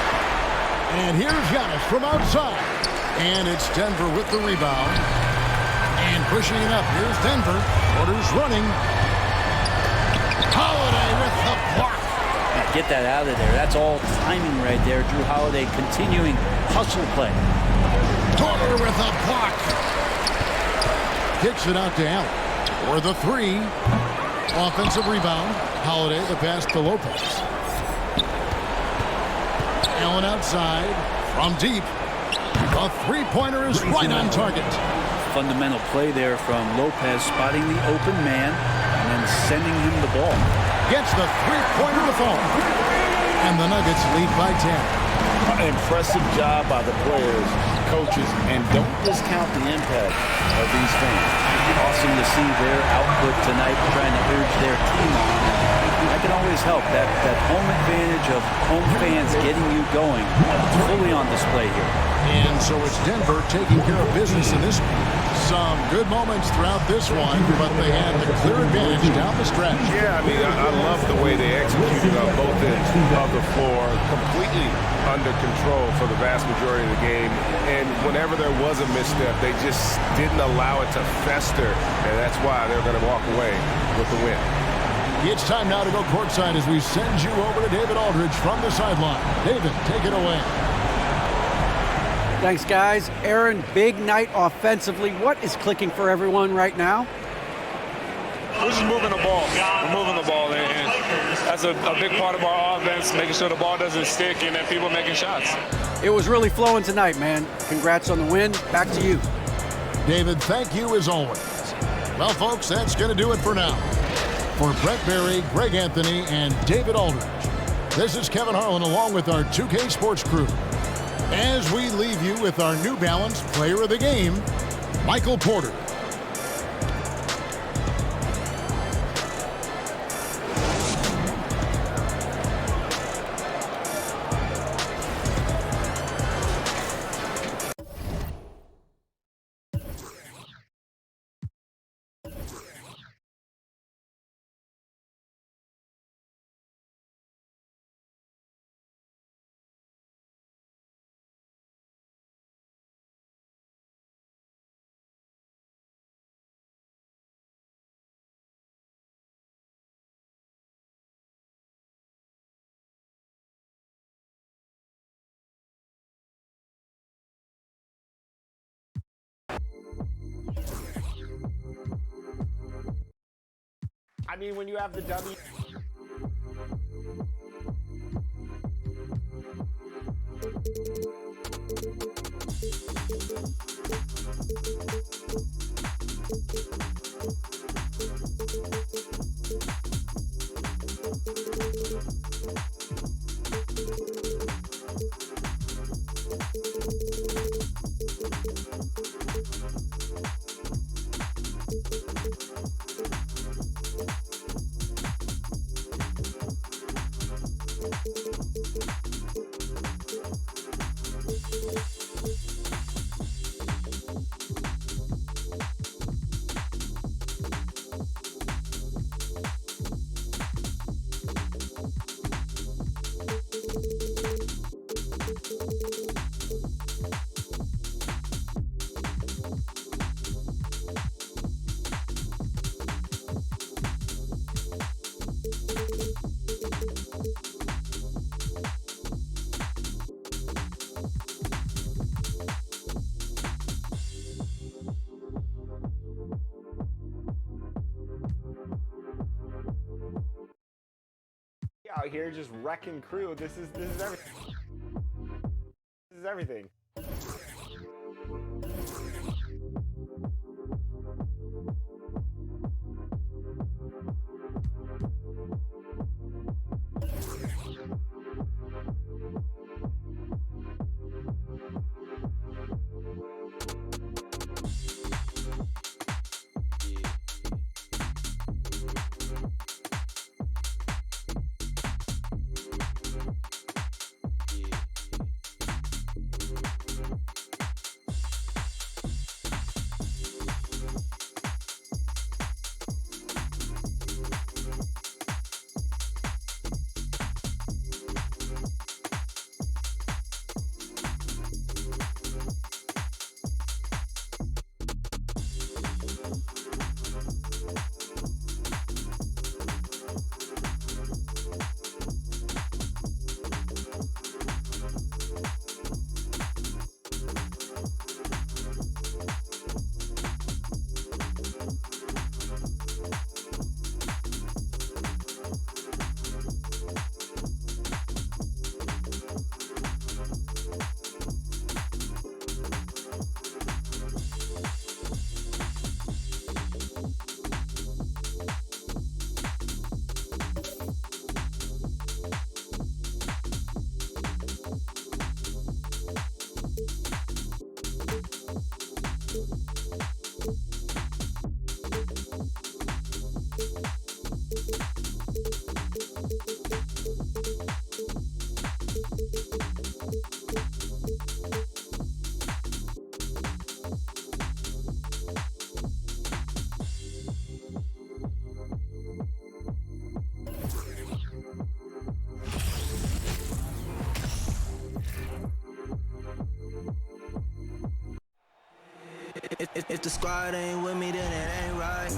And here's Giannis from outside. And it's Denver with the rebound. And pushing it up. Here's Denver. Porter's running. Holiday with the block. Get that out of there. That's all timing right there. Drew Holiday continuing hustle play. Porter with a block. Kicks it out to Allen. For the 3. Offensive rebound. Holiday, the pass to Lopez. Allen outside. From deep. A 3-pointer is right on target. Fundamental play there from Lopez, spotting the open man and then sending him the ball. Gets the 3-pointer to fall. And the Nuggets lead by 10. Impressive job by the players, coaches, and don't discount the impact of these fans. Awesome to see their output tonight, trying to urge their team on. That can always help. That home advantage of home fans getting you going fully on display here. And so it's Denver taking care of business in this one. Some good moments throughout this one, but they had the clear advantage down the stretch. Yeah, I mean, I love the way they executed on both ends of the floor, completely under control for the vast majority of the game. And whenever there was a misstep, they just didn't allow it to fester, and that's why they're going to walk away with the win. It's time now to go courtside as we send you over to David Aldridge from the sideline. David, take it away. Thanks, guys. Aaron, big night offensively. What is clicking for everyone right now? We're just moving the ball. We're moving the ball, and that's a big part of our offense, making sure the ball doesn't stick and that people are making shots. It was really flowing tonight, man. Congrats on the win. Back to you. David, thank you as always. Well, folks, that's going to do it for now. For Brett Berry, Greg Anthony, and David Aldridge, this is Kevin Harlan along with our 2K Sports crew. As we leave you with our New Balance Player of the Game, Michael Porter. I mean, when you have the W. Out here just wrecking crew. This is everything. This is everything. If the squad ain't with me, then it ain't right.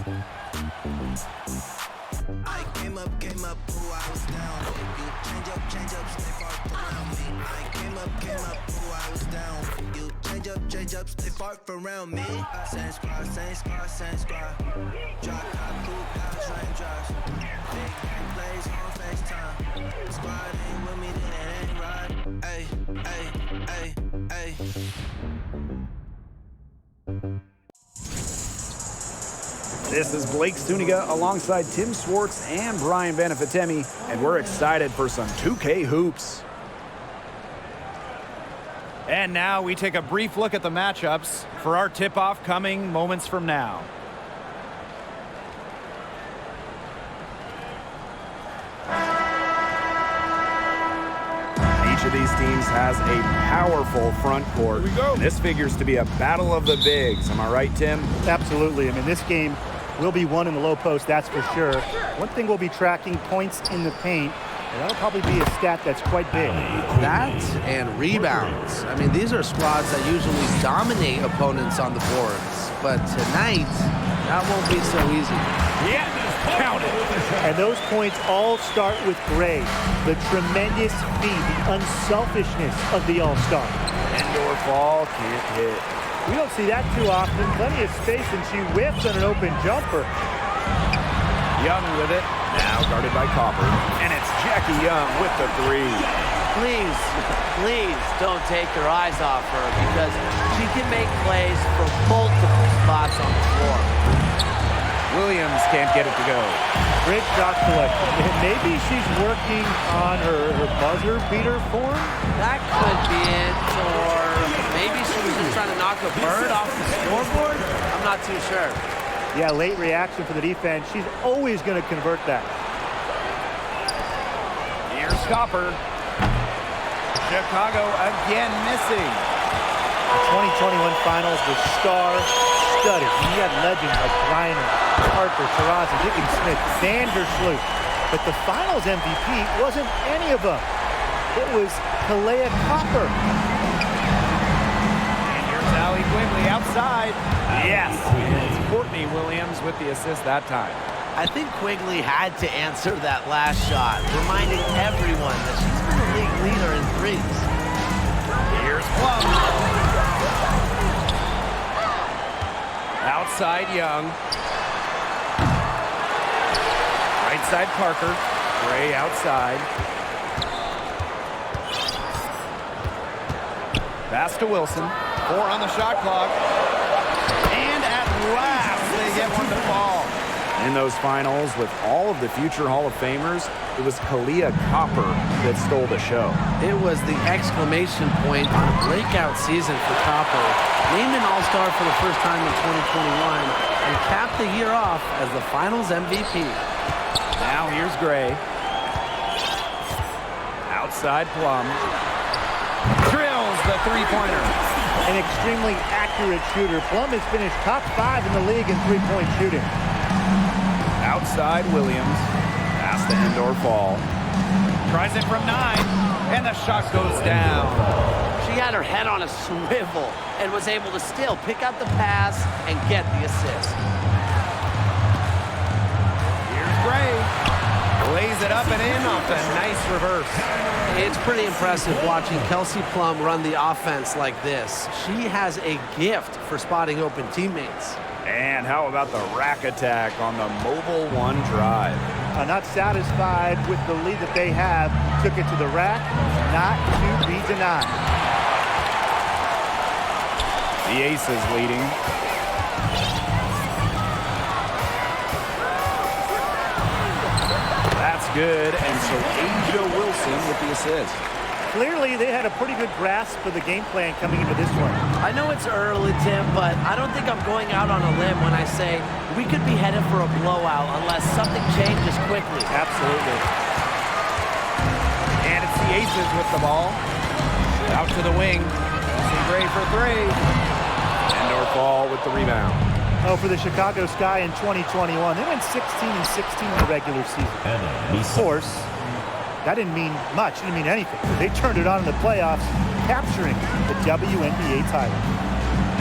I came up, ooh, I was down. You change up, stay far around me. I came up, ooh, I was down. You change up, stay far around me. Same squad. Drop top, cool house, raindrops. Big bang plays on FaceTime. Squad ain't with me, then it ain't right. Ay. This is Blake Stuniga alongside Tim Swartz and Brian Benefitemi, and we're excited for some 2K hoops. And now we take a brief look at the matchups for our tip-off coming moments from now. Each of these teams has a powerful front court. Here we go. This figures to be a battle of the bigs. Am I right, Tim? Absolutely. I mean, this game will be won in the low post, that's for sure. One thing we'll be tracking, points in the paint, and that'll probably be a stat that's quite big. That and rebounds. I mean, these are squads that usually dominate opponents on the boards, but tonight, that won't be so easy. Yeah, count it. And those points all start with Gray, the tremendous speed, the unselfishness of the All-Star. Indoor ball can't hit. We don't see that too often. Plenty of space, and she whiffs on an open jumper. Young with it. Now guarded by Copper. And it's Jackie Young with the three. Please, please don't take your eyes off her because she can make plays from multiple spots on the floor. Williams can't get it to go. Great shot selection. Maybe she's working on her buzzer beater form? That could be it, or maybe she was just trying to knock a bird off the scoreboard. I'm not too sure. Yeah, late reaction for the defense. She's always going to convert that. Here's Copper. Chicago again missing. The 2021 finals was star-studded. You had legends like Reiner, Parker, Taurasi, Dickens Smith, Vandersloot. But the finals MVP wasn't any of them. It was Kalea Copper. And here's Allie Quigley outside. Yes. It's Courtney Williams with the assist that time. I think Quigley had to answer that last shot, reminding everyone that she's been the league leader in threes. Here's Plum. Outside Young. Right side Parker. Gray outside. Pass to Wilson. 4 on the shot clock. And at last they get one to fall. In those finals, with all of the future Hall of Famers, it was Kalea Copper that stole the show. It was the exclamation point on a breakout season for Copper. Named an All-Star for the first time in 2021 and capped the year off as the finals MVP. Now here's Gray. Outside Plum. Drills the three-pointer. An extremely accurate shooter. Plum has finished top 5 in the league in three-point shooting. Outside Williams. Pass to Indoor Fall. Tries it from 9. And the shot goes down. She had her head on a swivel and was able to still pick up the pass and get the assist. Here's Gray. Lays it up and in off a nice reverse. It's pretty impressive watching Kelsey Plum run the offense like this. She has a gift for spotting open teammates. And how about the rack attack on the mobile one drive? Not satisfied with the lead that they have. Took it to the rack, not to be denied. The Aces leading. That's good. And so Asia Wilson with the assist. Clearly, they had a pretty good grasp of the game plan coming into this one. I know it's early, Tim, but I don't think I'm going out on a limb when I say we could be headed for a blowout unless something changes quickly. Absolutely. And it's the Aces with the ball. Out to the wing. See Gray for 3. Indoor Fall with the rebound. Oh, for the Chicago Sky in 2021, they went 16-16 in the regular season. Of course, that didn't mean much. It didn't mean anything. They turned it on in the playoffs, capturing the WNBA title.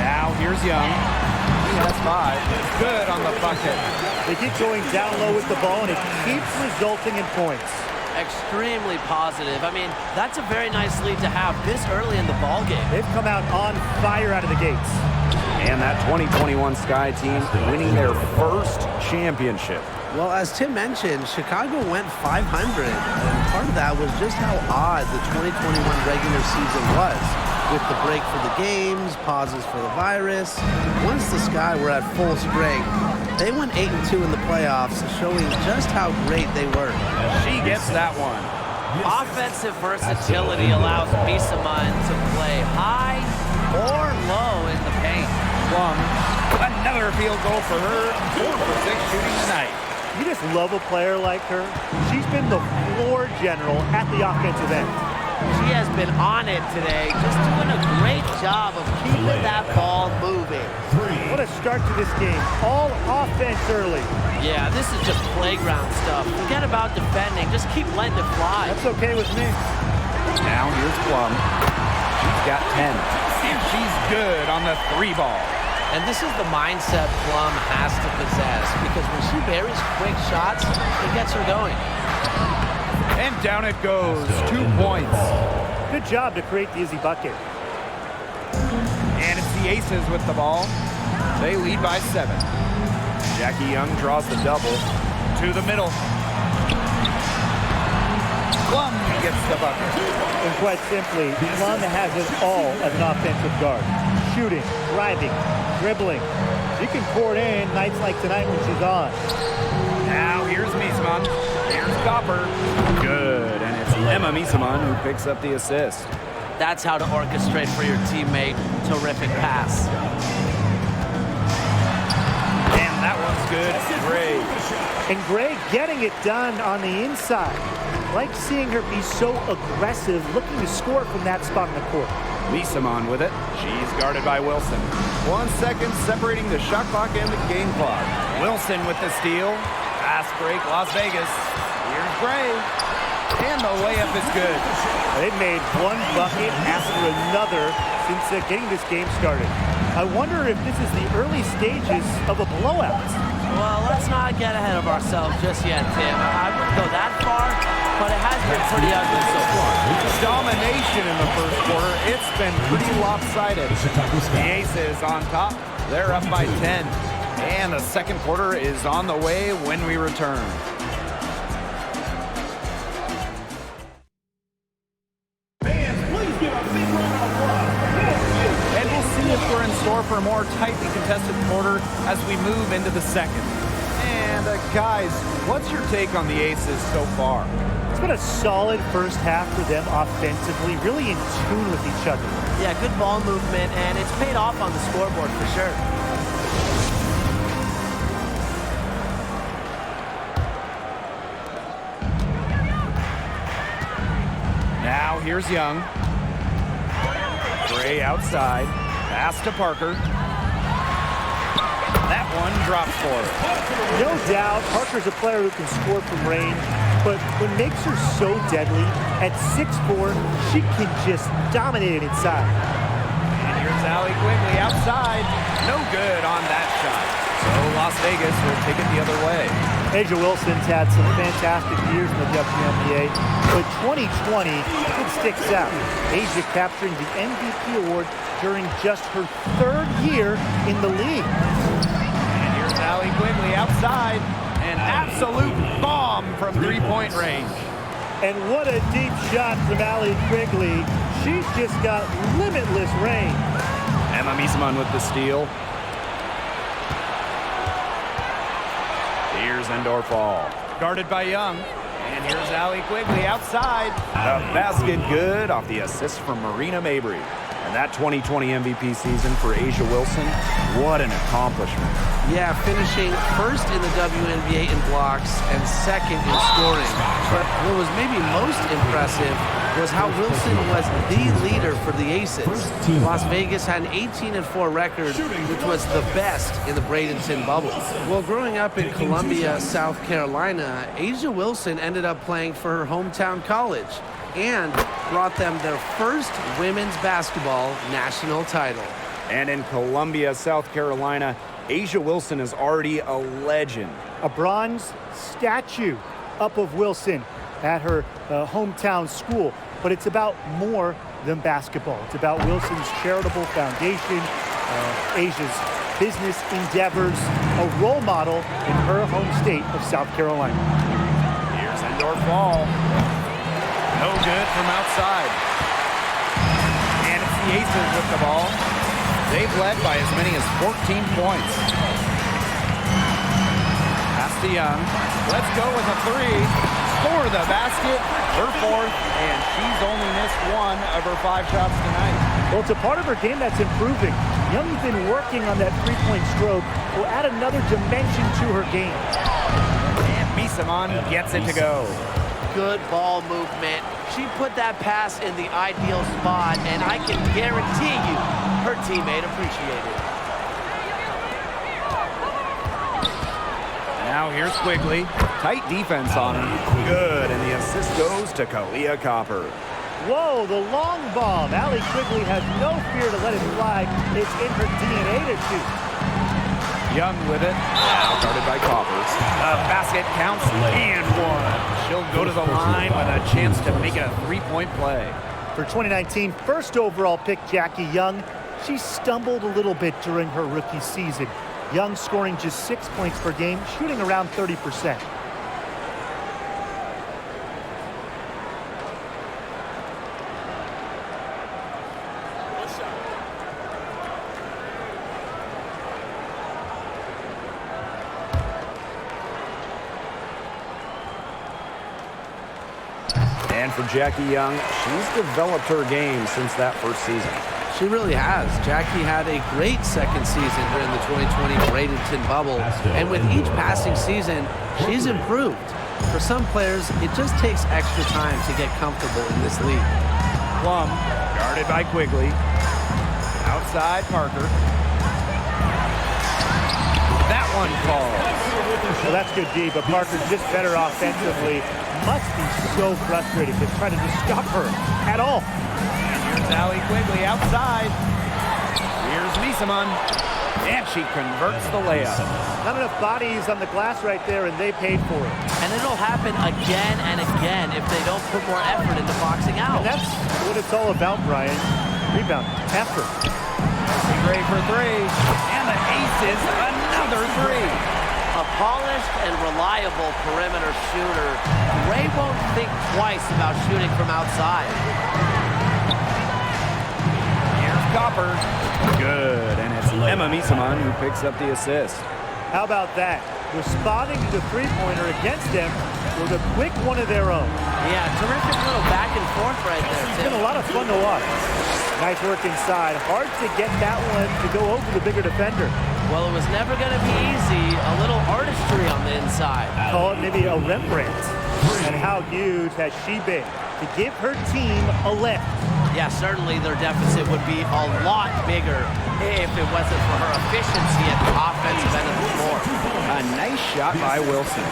Now here's Young. He has 5. It's good on the bucket. They keep going down low with the ball, and it keeps resulting in points. Extremely positive. I mean, that's a very nice lead to have this early in the ball game. They've come out on fire out of the gates. And that 2021 Sky team winning their first championship. Well, as Tim mentioned, Chicago went 500, and part of that was just how odd the 2021 regular season was, with the break for the games, pauses for the virus. Once the Sky were at full strength, they went 8-2 in the playoffs, showing just how great they were. She gets that one. Offensive versatility allows Misaman to play high or low in the paint. Plum, another field goal for her, 4 for 6 shooting tonight. You just love a player like her. She's been the floor general at the offensive end. She has been on it today, just doing a great job of keeping that ball moving. What a start to this game. All offense early. Yeah, this is just playground stuff. Forget about defending. Just keep letting it fly. That's okay with me. Now here's Plum. She's got 10. And she's good on the 3 ball. And this is the mindset Plum has to possess, because when she buries quick shots, it gets her going. And down it goes. 2 points. Good job to create the easy bucket. And it's the Aces with the ball. They lead by 7. Jackie Young draws the double. to the middle. Plum gets the bucket. And quite simply, Plum has it all as an offensive guard. Shooting, driving, dribbling. She can pour it in nights like tonight when she's on. Now here's Miesman. Here's Copper. Good, and it's Emma Miesman who picks up the assist. That's how to orchestrate for your teammate. Terrific pass. And that one's good. Gray. And Gray getting it done on the inside. Like seeing her be so aggressive, looking to score from that spot in the court. Miesman with it. She's guarded by Wilson. 1 second separating the shot clock and the game clock. Wilson with the steal. Fast break, Las Vegas. Here's Gray. And the layup is good. They've made one bucket after another since getting this game started. I wonder if this is the early stages of a blowout. Well, let's not get ahead of ourselves just yet, Tim. I wouldn't go that far, but it has been pretty ugly so far. Domination in the first quarter. It's been pretty lopsided. The Aces on top. They're up by 10. And the second quarter is on the way when we return. And we'll see if we're in store for a more tightly contested quarter as we move into the second. And guys, what's your take on the Aces so far? It's been a solid first half for them offensively, really in tune with each other. Yeah, good ball movement, and it's paid off on the scoreboard for sure. Now here's Young. Gray outside. Pass to Parker. That one drops for her. No doubt, Parker's a player who can score from range, but what makes her so deadly, at 6'4", she can just dominate it inside. And here's Allie Quigley outside. No good on that shot. So Las Vegas will take it the other way. Asia Wilson's had some fantastic years in the WNBA, but 2020, it sticks out. Asia capturing the MVP award during just her third year in the league. And here's Allie Quigley outside. An absolute bomb from three-point range. And what a deep shot from Allie Quigley. She's just got limitless range. Emma Miesman with the steal. Here's Endorf-All. Guarded by Young. And here's Allie Quigley outside. The basket good off the assist from Marina Mabry. And that 2020 MVP season for Asia Wilson, what an accomplishment. Yeah, finishing first in the WNBA in blocks and second in scoring. But what was maybe most impressive was how Wilson was the leader for the Aces. Las Vegas had an 18-4 record, which was the best in the Bradenton bubble. Well, growing up in Columbia, South Carolina, Asia Wilson ended up playing for her hometown college and brought them their first women's basketball national title. And in Columbia, South Carolina, Asia Wilson is already a legend. A bronze statue up of Wilson at her hometown school. But it's about more than basketball. It's about Wilson's charitable foundation, Asia's business endeavors, a role model in her home state of South Carolina. Here's Endorf-All. No good from outside. And it's the Aces with the ball. They've led by as many as 14 points. Pass to Young. Let's go with a three. For the basket, her fourth, and she's only missed one of her 5 shots tonight. Well, it's a part of her game that's improving. Young's been working on that three-point stroke. Will add another dimension to her game. And Miesman gets it to go. Good ball movement. She put that pass in the ideal spot, and I can guarantee you her teammate appreciated it. Now here's Quigley. Tight defense on her. Good, and the assist goes to Kalia Copper. Whoa, the long bomb. Allie Quigley has no fear to let it fly. It's in her DNA to shoot. Young with it. Now guarded by Coppers. The basket counts and one. She'll go to the line with a chance to make it a three-point play. For 2019 first overall pick Jackie Young, she stumbled a little bit during her rookie season. Young scoring just 6 points per game, shooting around 30%. And for Jackie Young, she's developed her game since that first season. She really has. Jackie had a great second season during the 2020 Bradenton bubble, and with each passing season, she's improved. For some players, it just takes extra time to get comfortable in this league. Plum, guarded by Quigley. Outside Parker. That one falls. Well, that's good D, but Parker's just better offensively. Must be so frustrating to try to just stop her at all. Here's Allie Quigley outside. Here's Misaman. And she converts the layup. Not enough bodies on the glass right there, and they paid for it. And it'll happen again and again if they don't put more effort into boxing out. And that's what it's all about, Brian. Rebound, effort. Gray for three. And the ace is another three. A polished and reliable perimeter shooter. Ray won't think twice about shooting from outside. Here's Copper. Good, and it's Emma Misaman who picks up the assist. How about that? Responding to the three-pointer against them with a quick one of their own. Yeah, terrific little back and forth right there. It's been a lot of fun to watch. Nice work inside. Hard to get that one to go over the bigger defender. Well, it was never going to be easy. A little artistry on the inside. Call it maybe a Rembrandt. And how huge has she been to give her team a lift? Yeah, certainly their deficit would be a lot bigger if it wasn't for her efficiency at the offensive end of the floor. A nice shot by Wilson.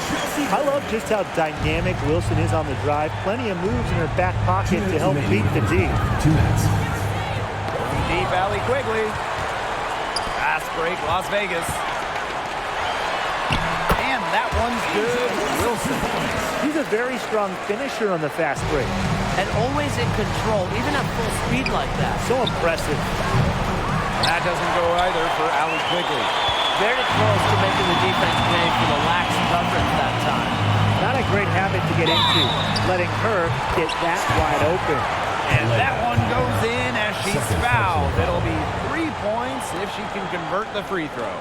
I love just how dynamic Wilson is on the drive. Plenty of moves in her back pocket to help beat the D. 2 minutes. Deep Allie Quigley. Fast break, Las Vegas. And that one's good. Wilson. He's a very strong finisher on the fast break. And always in control, even at full speed like that. So impressive. That doesn't go either for Allie Quigley. Very close to making the defense pay for the lax coverage that time. Not a great habit to get into, letting her get that wide open. And that one goes in as she's fouled. It'll be 3 points if she can convert the free throw.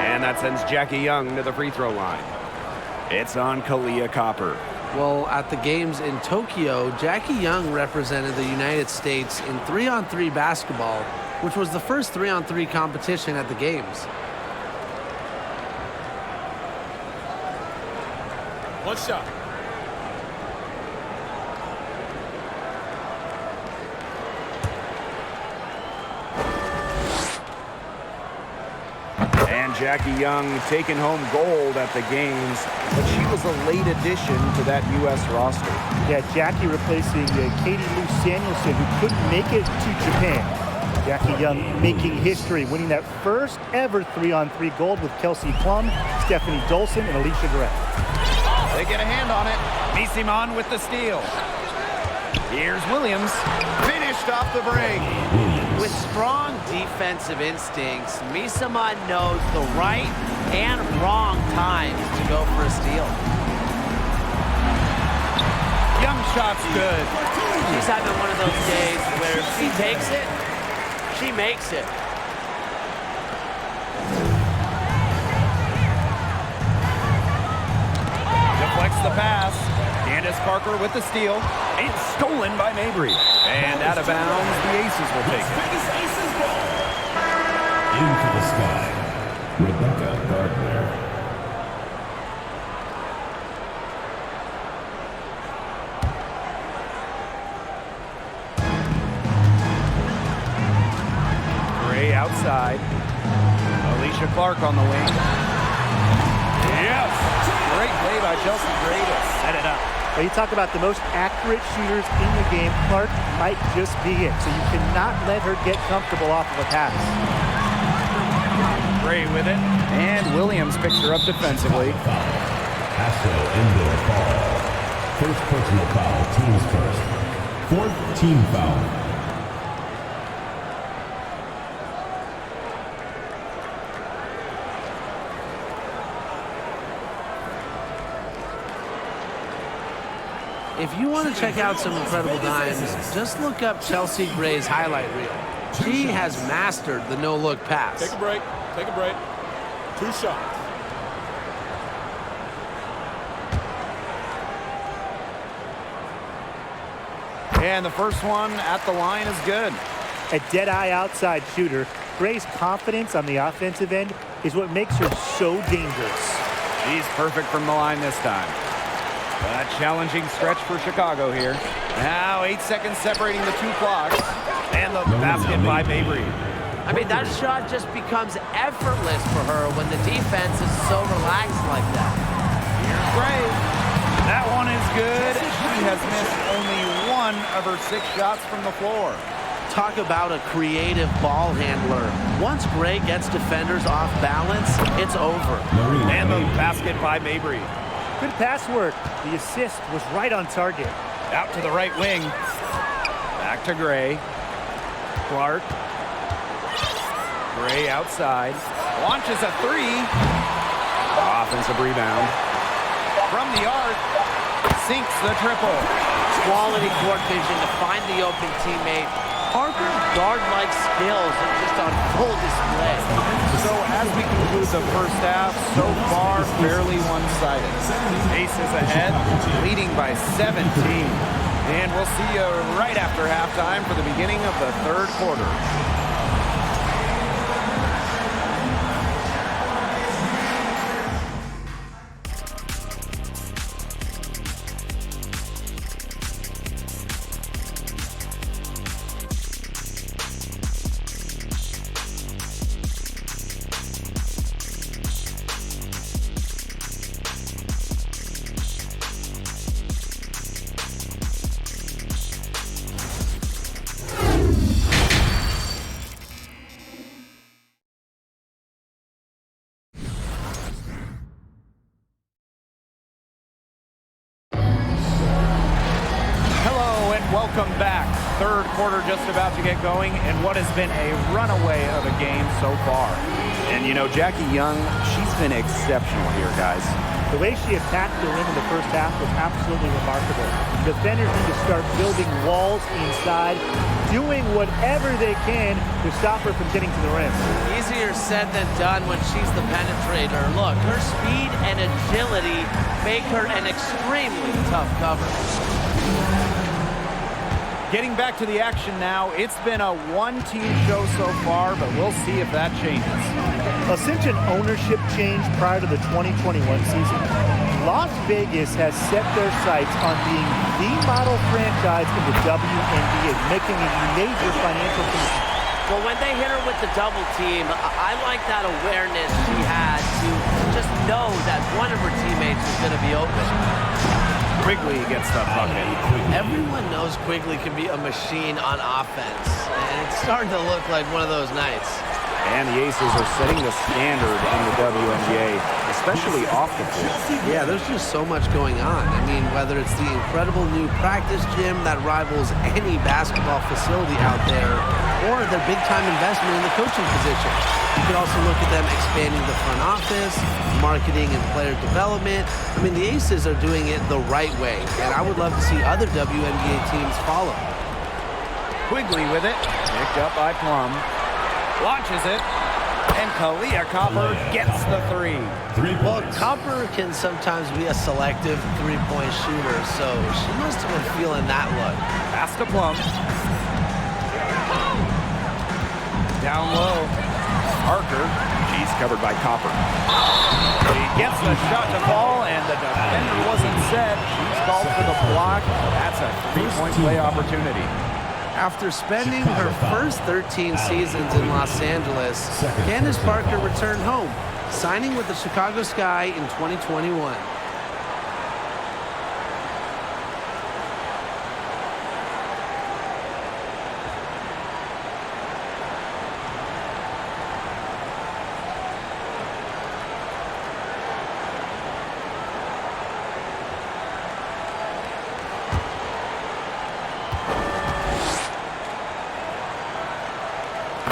And that sends Jackie Young to the free throw line. It's on Kalia Copper. Well, at the games in Tokyo, Jackie Young represented the United States in 3-on-3 basketball, which was the first 3-on-3 competition at the games. One shot. And Jackie Young taking home gold at the games, but she was a late addition to that U.S. roster. Yeah, Jackie replacing Katie Lou Samuelson, who couldn't make it to Japan. Jackie Young making history, winning that first ever 3-on-3 gold with Kelsey Plum, Stephanie Dolson, and Alicia Gray. They get a hand on it. Misaman with the steal. Here's Williams, finished off the break. With strong defensive instincts, Misaman knows the right and wrong times to go for a steal. Young shot's good. She's having one of those days where if she takes it, she makes it. Deflects the pass. Candace Parker with the steal. It's stolen by Mabry. And out of bounds, the Aces will take it. Into the sky, Rebecca Gardner. Gray outside. Alicia Clark on the wing. Yes! Great play by Chelsea Gray to set it up. Well, you talk about the most accurate shooters in the game. Clark might just be it. So you cannot let her get comfortable off of a pass. Gray with it. And Williams picks her up defensively. Paso indoor foul. First personal foul, teams first. Fourth team foul. If you want to check out some incredible dimes, just look up Chelsea Gray's highlight reel. She has mastered the no-look pass. Take a break. Take a break. 2 shots. And the first one at the line is good. A dead-eye outside shooter. Gray's confidence on the offensive end is what makes her so dangerous. She's perfect from the line this time. A challenging stretch for Chicago here. Now 8 seconds separating the two clocks. And the basket by Mabry. I mean, that shot just becomes effortless for her when the defense is so relaxed like that. Here's Gray. That one is good. She has missed only 1 of her 6 shots from the floor. Talk about a creative ball handler. Once Gray gets defenders off balance, it's over. And the basket by Mabry. Good pass work. The assist was right on target. Out to the right wing. Back to Gray. Clark. Gray outside. Launches a 3. Offensive rebound. From the arc. Sinks the triple. Quality court vision to find the open teammate. Parker's guard-like skills are just on full display. So as we conclude the first half, so far fairly one-sided. Aces ahead, leading by 17. And we'll see you right after halftime for the beginning of the third quarter. Welcome back. Third quarter just about to get going, and what has been a runaway of a game so far. And you know, Jackie Young, she's been exceptional here, guys. The way she attacked the rim in the first half was absolutely remarkable. Defenders need to start building walls inside, doing whatever they can to stop her from getting to the rim. Easier said than done when she's the penetrator. Look, her speed and agility make her an extremely tough cover. Getting back to the action now, it's been a one-team show so far, but we'll see if that changes. Since an ownership change prior to the 2021 season, Las Vegas has set their sights on being the model franchise in the WNBA, making a major financial commitment. Well, when they hit her with the double team, I like that awareness she had to just know that one of her teammates was going to be open. Quigley gets the bucket. Everyone knows Quigley can be a machine on offense, and it's starting to look like one of those nights. And the Aces are setting the standard in the WNBA, especially off the floor. Yeah, there's just so much going on. I mean, whether it's the incredible new practice gym that rivals any basketball facility out there, or their big-time investment in the coaching position. You can also look at them expanding the front office, marketing and player development. I mean, the Aces are doing it the right way, and I would love to see other WNBA teams follow. Quigley with it, picked up by Plum, launches it, and Kalia Copper gets the 3. Well, Copper can sometimes be a selective three-point shooter, so she must have been feeling that look. Pass to Plum. Down low. Parker, she's covered by Copper. He gets the shot to fall, and the defender wasn't set. She's called for the block. That's a three-point play opportunity. After spending her first 13 seasons in Los Angeles, Candace Parker returned home, signing with the Chicago Sky in 2021.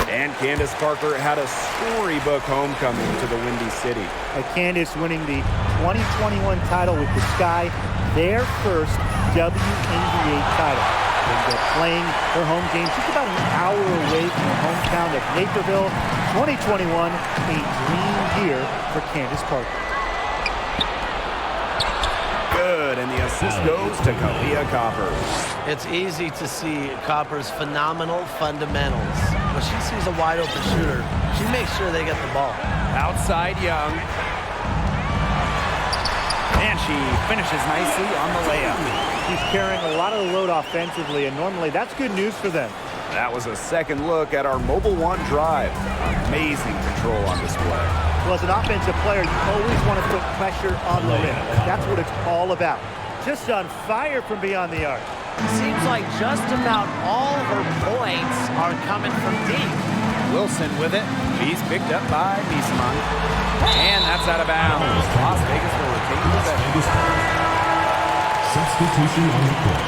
And Candace Parker had a storybook homecoming to the Windy City. Candace winning the 2021 title with the Sky, their first WNBA title. And they're playing their home game just about an hour away from the hometown of Naperville. 2021, a dream year for Candace Parker. good, and the assist goes to Kalia Copper. It's easy to see Copper's phenomenal fundamentals. When she sees a wide open shooter, she makes sure they get the ball. Outside Young. And she finishes nicely on the layup. She's carrying a lot of the load offensively, and normally that's good news for them. That was a second look at our Mobile One drive. Amazing control on display. Well, as an offensive player, you always want to put pressure on the rim. That's what it's all about. Just on fire from beyond the arc. Seems like just about all her points are coming from deep. Wilson with it. She's picked up by Miesman. And that's out of bounds. Las Vegas will retain possession. Substitution on the court.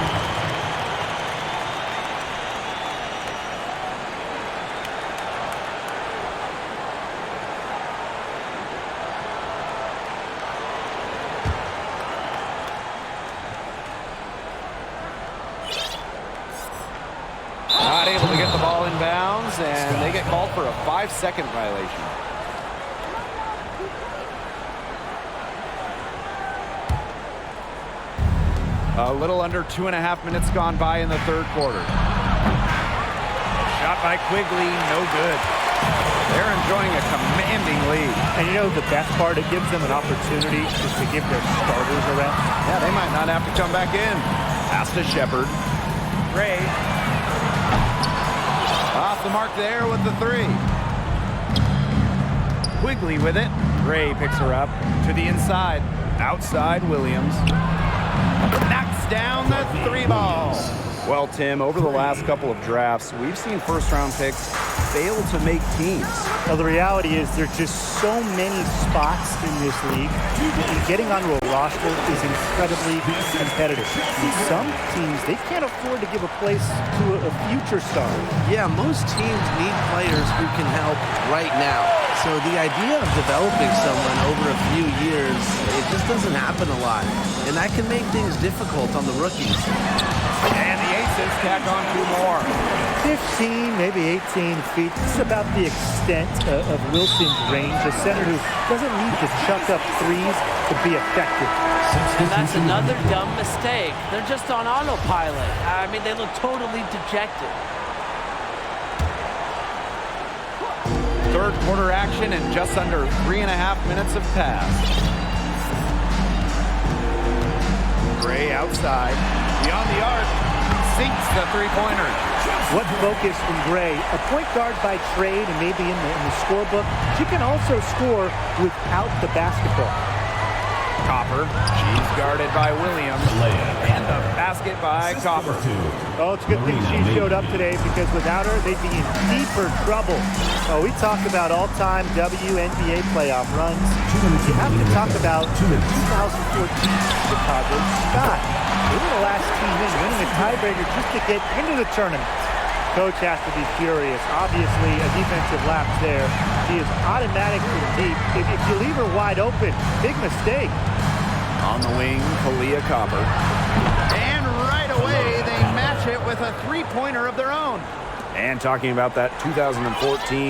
Not able to get the ball in bounds, and they get called for a 5-second violation. A little under 2.5 minutes gone by in the third quarter. Shot by Quigley, no good. They're enjoying a commanding lead. And you know the best part, it gives them an opportunity just to give their starters a rest. Yeah, they might not have to come back in. Pass to Shepard. Gray. Off the mark there with the three. Quigley with it. Gray picks her up to the inside. Outside Williams. Knocks down the three ball. Well, Tim, over the last couple of drafts, we've seen first-round picks fail to make teams. Well, the reality is there's just so many spots in this league. And getting onto a roster is incredibly competitive. And some teams, they can't afford to give a place to a future star. Yeah, most teams need players who can help right now. So the idea of developing someone over a few years, it just doesn't happen a lot. And that can make things difficult on the rookies. And the Aces tack on 2 more. 15, maybe 18 feet. This is about the extent of Wilson's range. A center who doesn't need to chuck up threes to be effective. And that's another dumb mistake. They're just on autopilot. I mean, they look totally dejected. Third quarter action and just under 3.5 minutes have passed. Gray outside. Beyond the arc. Sinks the three-pointer. What focus from Gray. A point guard by trade and maybe in the scorebook. She can also score without the basketball. Copper. She's guarded by Williams. And the basket by Copper. Oh, it's a good thing she showed up today because without her, they'd be in deeper trouble. Oh, we talk about all-time WNBA playoff runs. You have to talk about the 2014 Chicago Sky. They were the last team in, winning a tiebreaker just to get into the tournament. Coach has to be furious. Obviously, a defensive lapse there. She is automatic from deep. If you leave her wide open, big mistake. On the wing, Kalia Copper. And right away, they match it with a three-pointer of their own. And talking about that 2014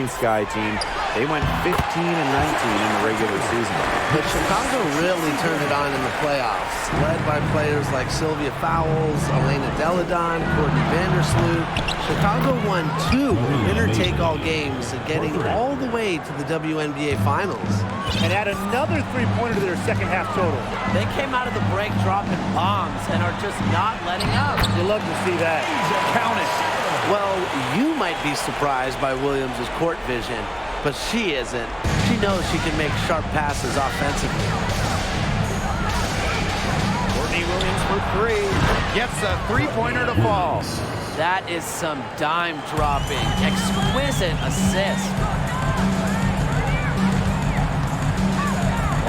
Sky team, they went 15-19 in the regular season. But Chicago really turned it on in the playoffs, led by players like Sylvia Fowles, Elena Deladon, Courtney Vandersloot. Chicago won 2 winner-take-all games, getting all the way to the WNBA Finals. And add another three-pointer to their second-half total. They came out of the break dropping bombs and are just not letting up. You love to see that. Count it. Well, you might be surprised by Williams' court vision, but she isn't. She knows she can make sharp passes offensively. Courtney Williams for 3. Gets a three-pointer to fall. That is some dime dropping, exquisite assist.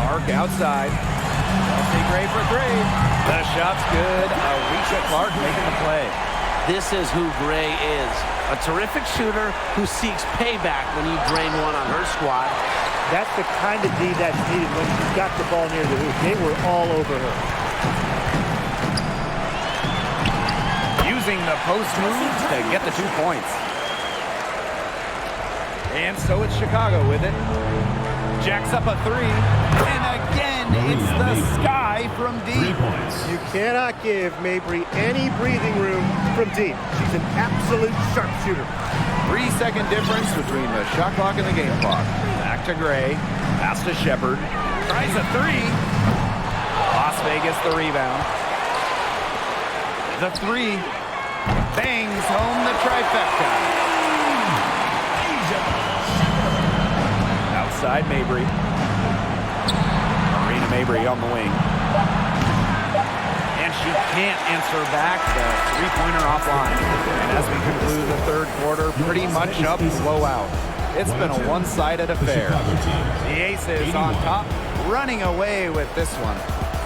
Clark outside. Chelsea Gray for 3. The shot's good. Alicia Clark making the play. This is who Gray is. A terrific shooter who seeks payback when you drain one on her squad. That's the kind of D that's needed when she's got the ball near the hoop. They were all over her. Using the post moves to get the 2 points. And so it's Chicago with it. Jacks up a 3. And again, it's the Sky from deep. 3 points. You cannot give Mabry any breathing room from deep. She's an absolute sharpshooter. 3-second difference between the shot clock and the game clock. Back to Gray. Pass to Shepard. Tries a three. Las Vegas the rebound. The three. Bangs home the trifecta. Outside Mabry. Marina Mabry on the wing. And she can't answer back the three-pointer offline. And as we conclude the third quarter, pretty much up blowout. It's been a one-sided affair. The Aces on top, running away with this one.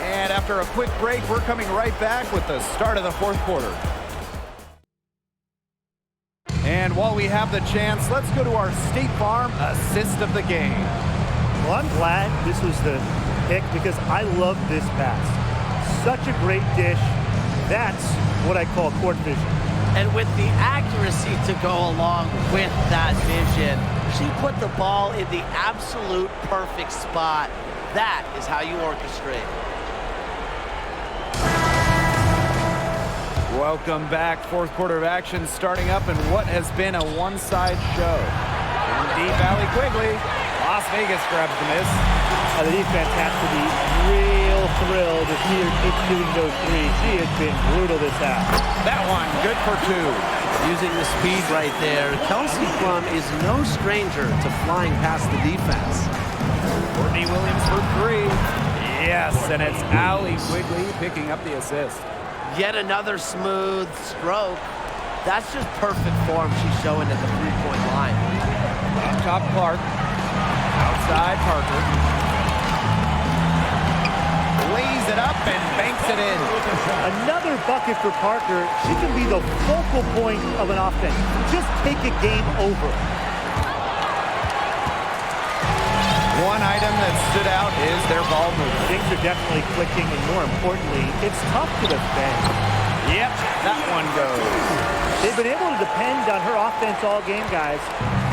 And after a quick break, we're coming right back with the start of the fourth quarter. And while we have the chance, let's go to our State Farm assist of the game. Well, I'm glad this was the pick because I love this pass. Such a great dish. That's what I call court vision. And with the accuracy to go along with that vision, she put the ball in the absolute perfect spot. That is how you orchestrate. Welcome back. Fourth quarter of action starting up in what has been a one-side show. In Deep Valley Quigley, Las Vegas grabs the miss. The defense has to be real thrilled to see her keep shooting those threes. She has been brutal this half. That one, good for two. Using the speed right there, Kelsey Plum is no stranger to flying past the defense. Courtney Williams for three. Yes, and it's Allie Quigley picking up the assist. Yet another smooth stroke. That's just perfect form she's showing at the three-point line. Up top Clark. Outside Parker. Lays it up and banks it in. Another bucket for Parker. She can be the focal point of an offense. Just take a game over. One item that stood out is their ball movement. Things are definitely clicking, and more importantly, it's tough to defend. Yep, that one goes. They've been able to depend on her offense all game, guys.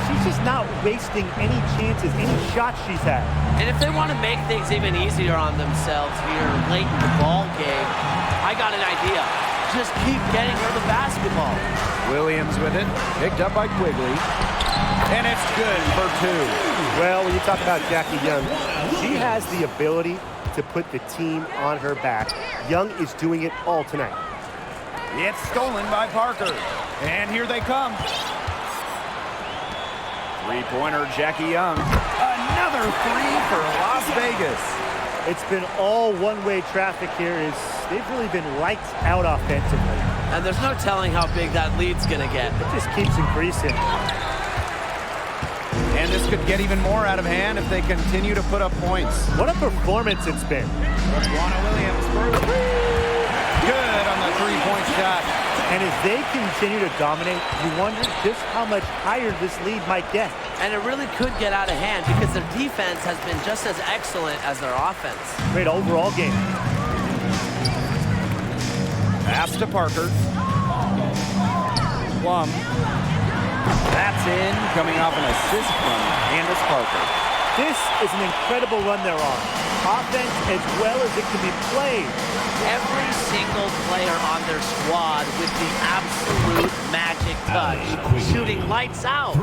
She's just not wasting any chances, any shots she's had. And if they want to make things even easier on themselves here late in the ball game, I got an idea. Just keep getting her the basketball. Williams with it, picked up by Quigley. And it's good for two. Well, when you talk about Jackie Young, she has the ability to put the team on her back. Young is doing it all tonight. It's stolen by Parker. And here they come. Three-pointer, Jackie Young. Another three for Las Vegas. It's been all one-way traffic here. They've really been lights out offensively. And there's no telling how big that lead's going to get. It just keeps increasing. And this could get even more out of hand if they continue to put up points. What a performance it's been. Juana Williams for good on the three-point shot. And as they continue to dominate, you wonder just how much higher this lead might get. And it really could get out of hand because their defense has been just as excellent as their offense. Great overall game. Pass to Parker. Plum. That's in, coming off an assist from Candace Parker. This is an incredible run they're on. Offense as well as it can be played. Every single player on their squad with the absolute magic touch. Shooting lights out.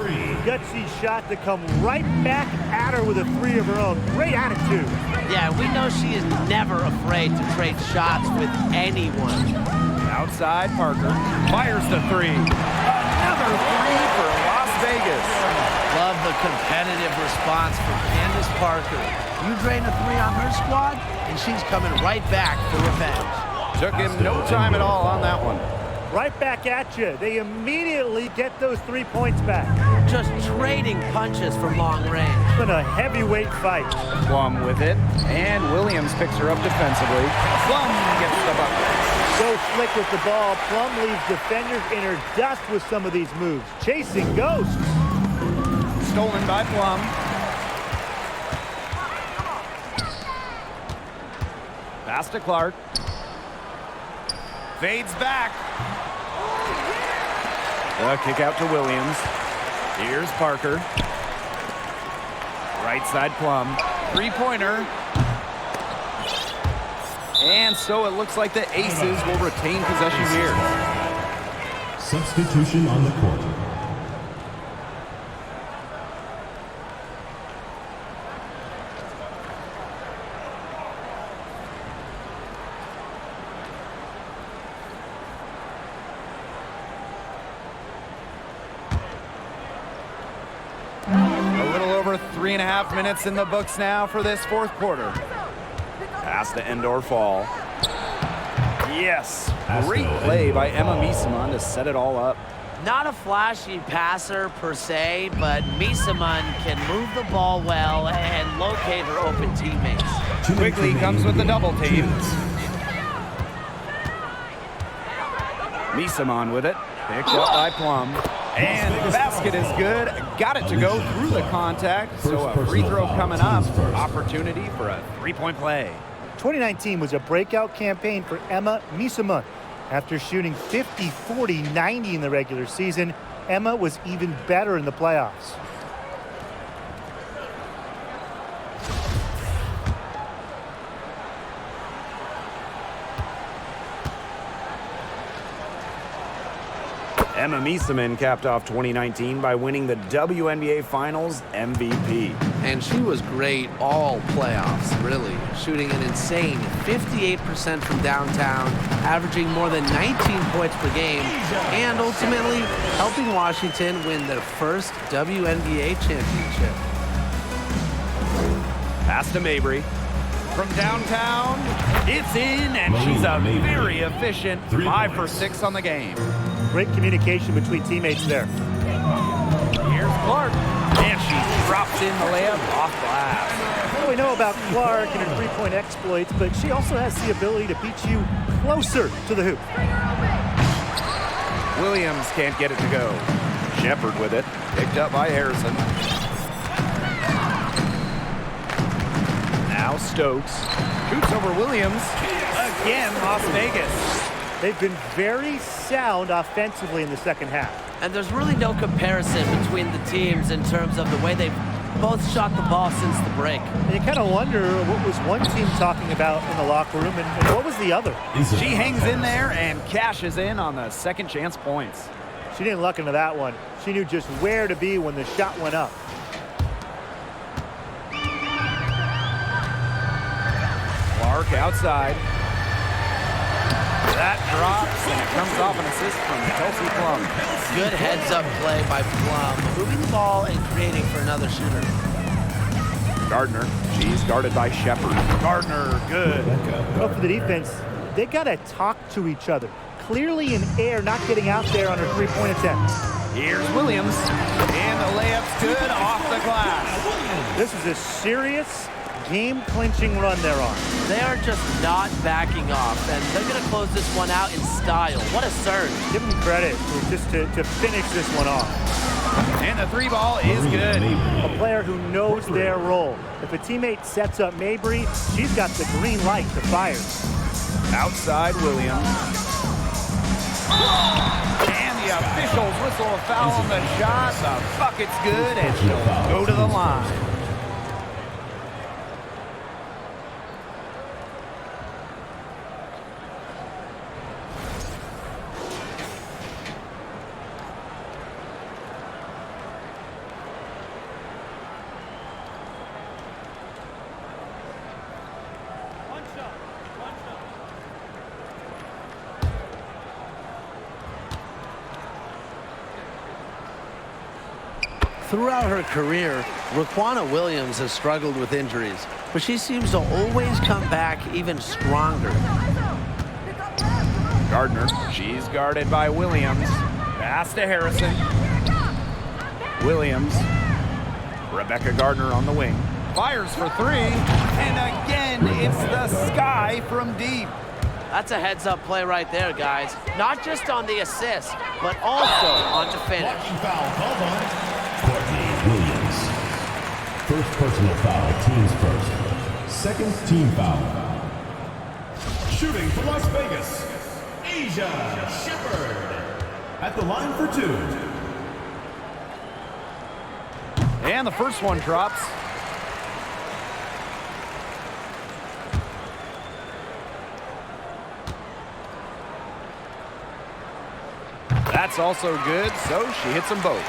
Gutsy shot to come right back at her with a three of her own. Great attitude. Yeah, we know she is never afraid to trade shots with anyone. Outside Parker. Fires the three. Another three for Las Vegas. Love the competitive response from Candace Parker. You drain a three on her squad, and she's coming right back for revenge. Took him no time at all on that one. Right back at you. They immediately get those 3 points back. Just trading punches from long range. It's been a heavyweight fight. Plum with it, and Williams picks her up defensively. Plum gets the bucket. So slick with the ball. Plum leaves defenders in her dust with some of these moves. Chasing ghosts. Stolen by Plum. Pass to Clark. Fades back. The kick out to Williams. Here's Parker. Right side Plum. Three-pointer. And so it looks like the Aces will retain possession here. Substitution on the court. A little over 3.5 minutes in the books now for this fourth quarter. Pass to Endor Fall. Yes, great play by Emma Misaman to set it all up. Not a flashy passer per se, but Misaman can move the ball well and locate her open teammates. Quigley comes with the double team. Misaman with it, picked up by Plum. And the basket is good. Got it to go through the contact. So a free throw coming up. Opportunity for a three-point play. 2019 was a breakout campaign for Emma Misaman. After shooting 50, 40, 90 in the regular season, Emma was even better in the playoffs. Emma Misaman capped off 2019 by winning the WNBA Finals MVP. And she was great all playoffs, really. Shooting an insane 58% from downtown, averaging more than 19 points per game, and ultimately helping Washington win their first WNBA championship. Pass to Mabry. From downtown, it's in, and she's a very efficient 5 for 6 on the game. Great communication between teammates there. Here's Clark, and she drops in the layup off glass. Well, we know about Clark and her three-point exploits, but she also has the ability to beat you closer to the hoop. Williams can't get it to go. Shepard with it, picked up by Harrison. Now Stokes shoots over Williams. Again, Las Vegas. They've been very sound offensively in the second half. And there's really no comparison between the teams in terms of the way they've both shot the ball since the break. And you kind of wonder what was one team talking about in the locker room and what was the other. She hangs in there and cashes in on the second chance points. She didn't luck into that one. She knew just where to be when the shot went up. Clark outside. That drops, and it comes off an assist from Kelsey Plum. Good heads-up play by Plum, moving the ball and creating for another shooter. Gardner, she's guarded by Shepard. Gardner, good. Well, for the defense, they got to talk to each other. Clearly in air, not getting out there on her three-point attempt. Here's Williams, and the layup's good off the glass. This is a serious game-clinching run they're on. They are just not backing off, and they're going to close this one out in style. What a surge. Give them credit just to finish this one off. And the three ball is good. A player who knows their role. If a teammate sets up Mabry, she's got the green light to fire. Outside Williams. And the officials whistle a foul on the shot. The bucket's good, and she'll go to the line. Throughout her career, Raquana Williams has struggled with injuries, but she seems to always come back even stronger. Gardner, she's guarded by Williams. Pass to Harrison. Williams. Rebecca Gardner on the wing. Fires for three, and again, it's the sky from deep. That's a heads-up play right there, guys. Not just on the assist, but also on the finish. Williams. First personal foul, team's first. Second team foul. Shooting for Las Vegas, Asia Shepard. At the line for two. And the first one drops. That's also good, so she hits them both.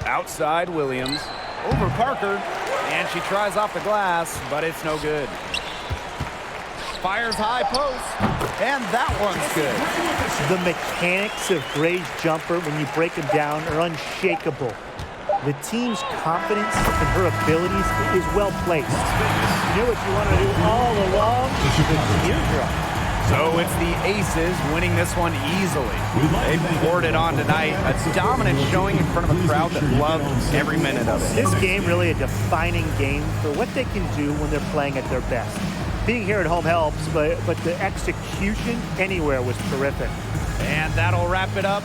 Outside Williams, over Parker, and she tries off the glass, but it's no good. Fires high post, and that one's good. The mechanics of Gray's jumper, when you break them down, are unshakable. The team's confidence in her abilities is well placed. You know what you want to do all along? The teardrop. So it's the Aces winning this one easily. They poured it on tonight. A dominant showing in front of a crowd that loved every minute of it. This game really a defining game for what they can do when they're playing at their best. Being here at home helps, but the execution anywhere was terrific. And that'll wrap it up.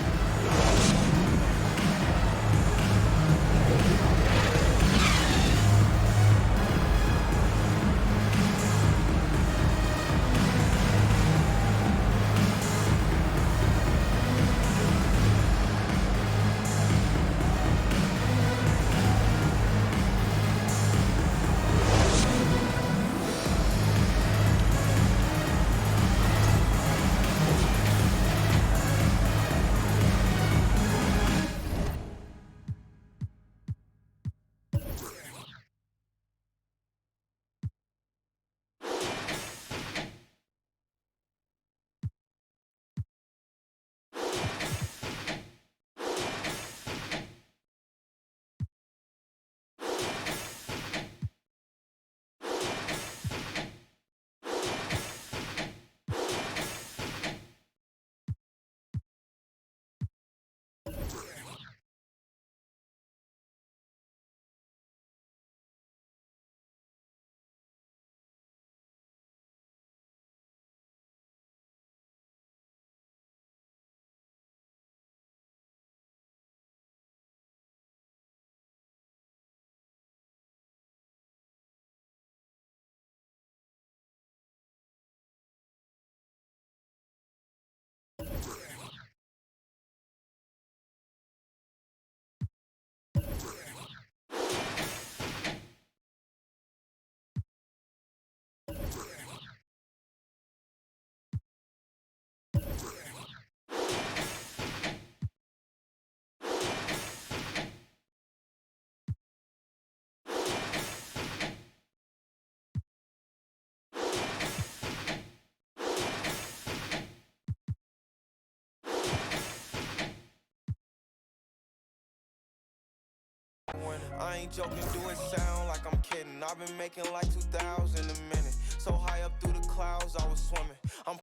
I ain't joking, do it sound like I'm kidding. I've been making like 2,000 a minute. So high up through the clouds, I was swimming. I'm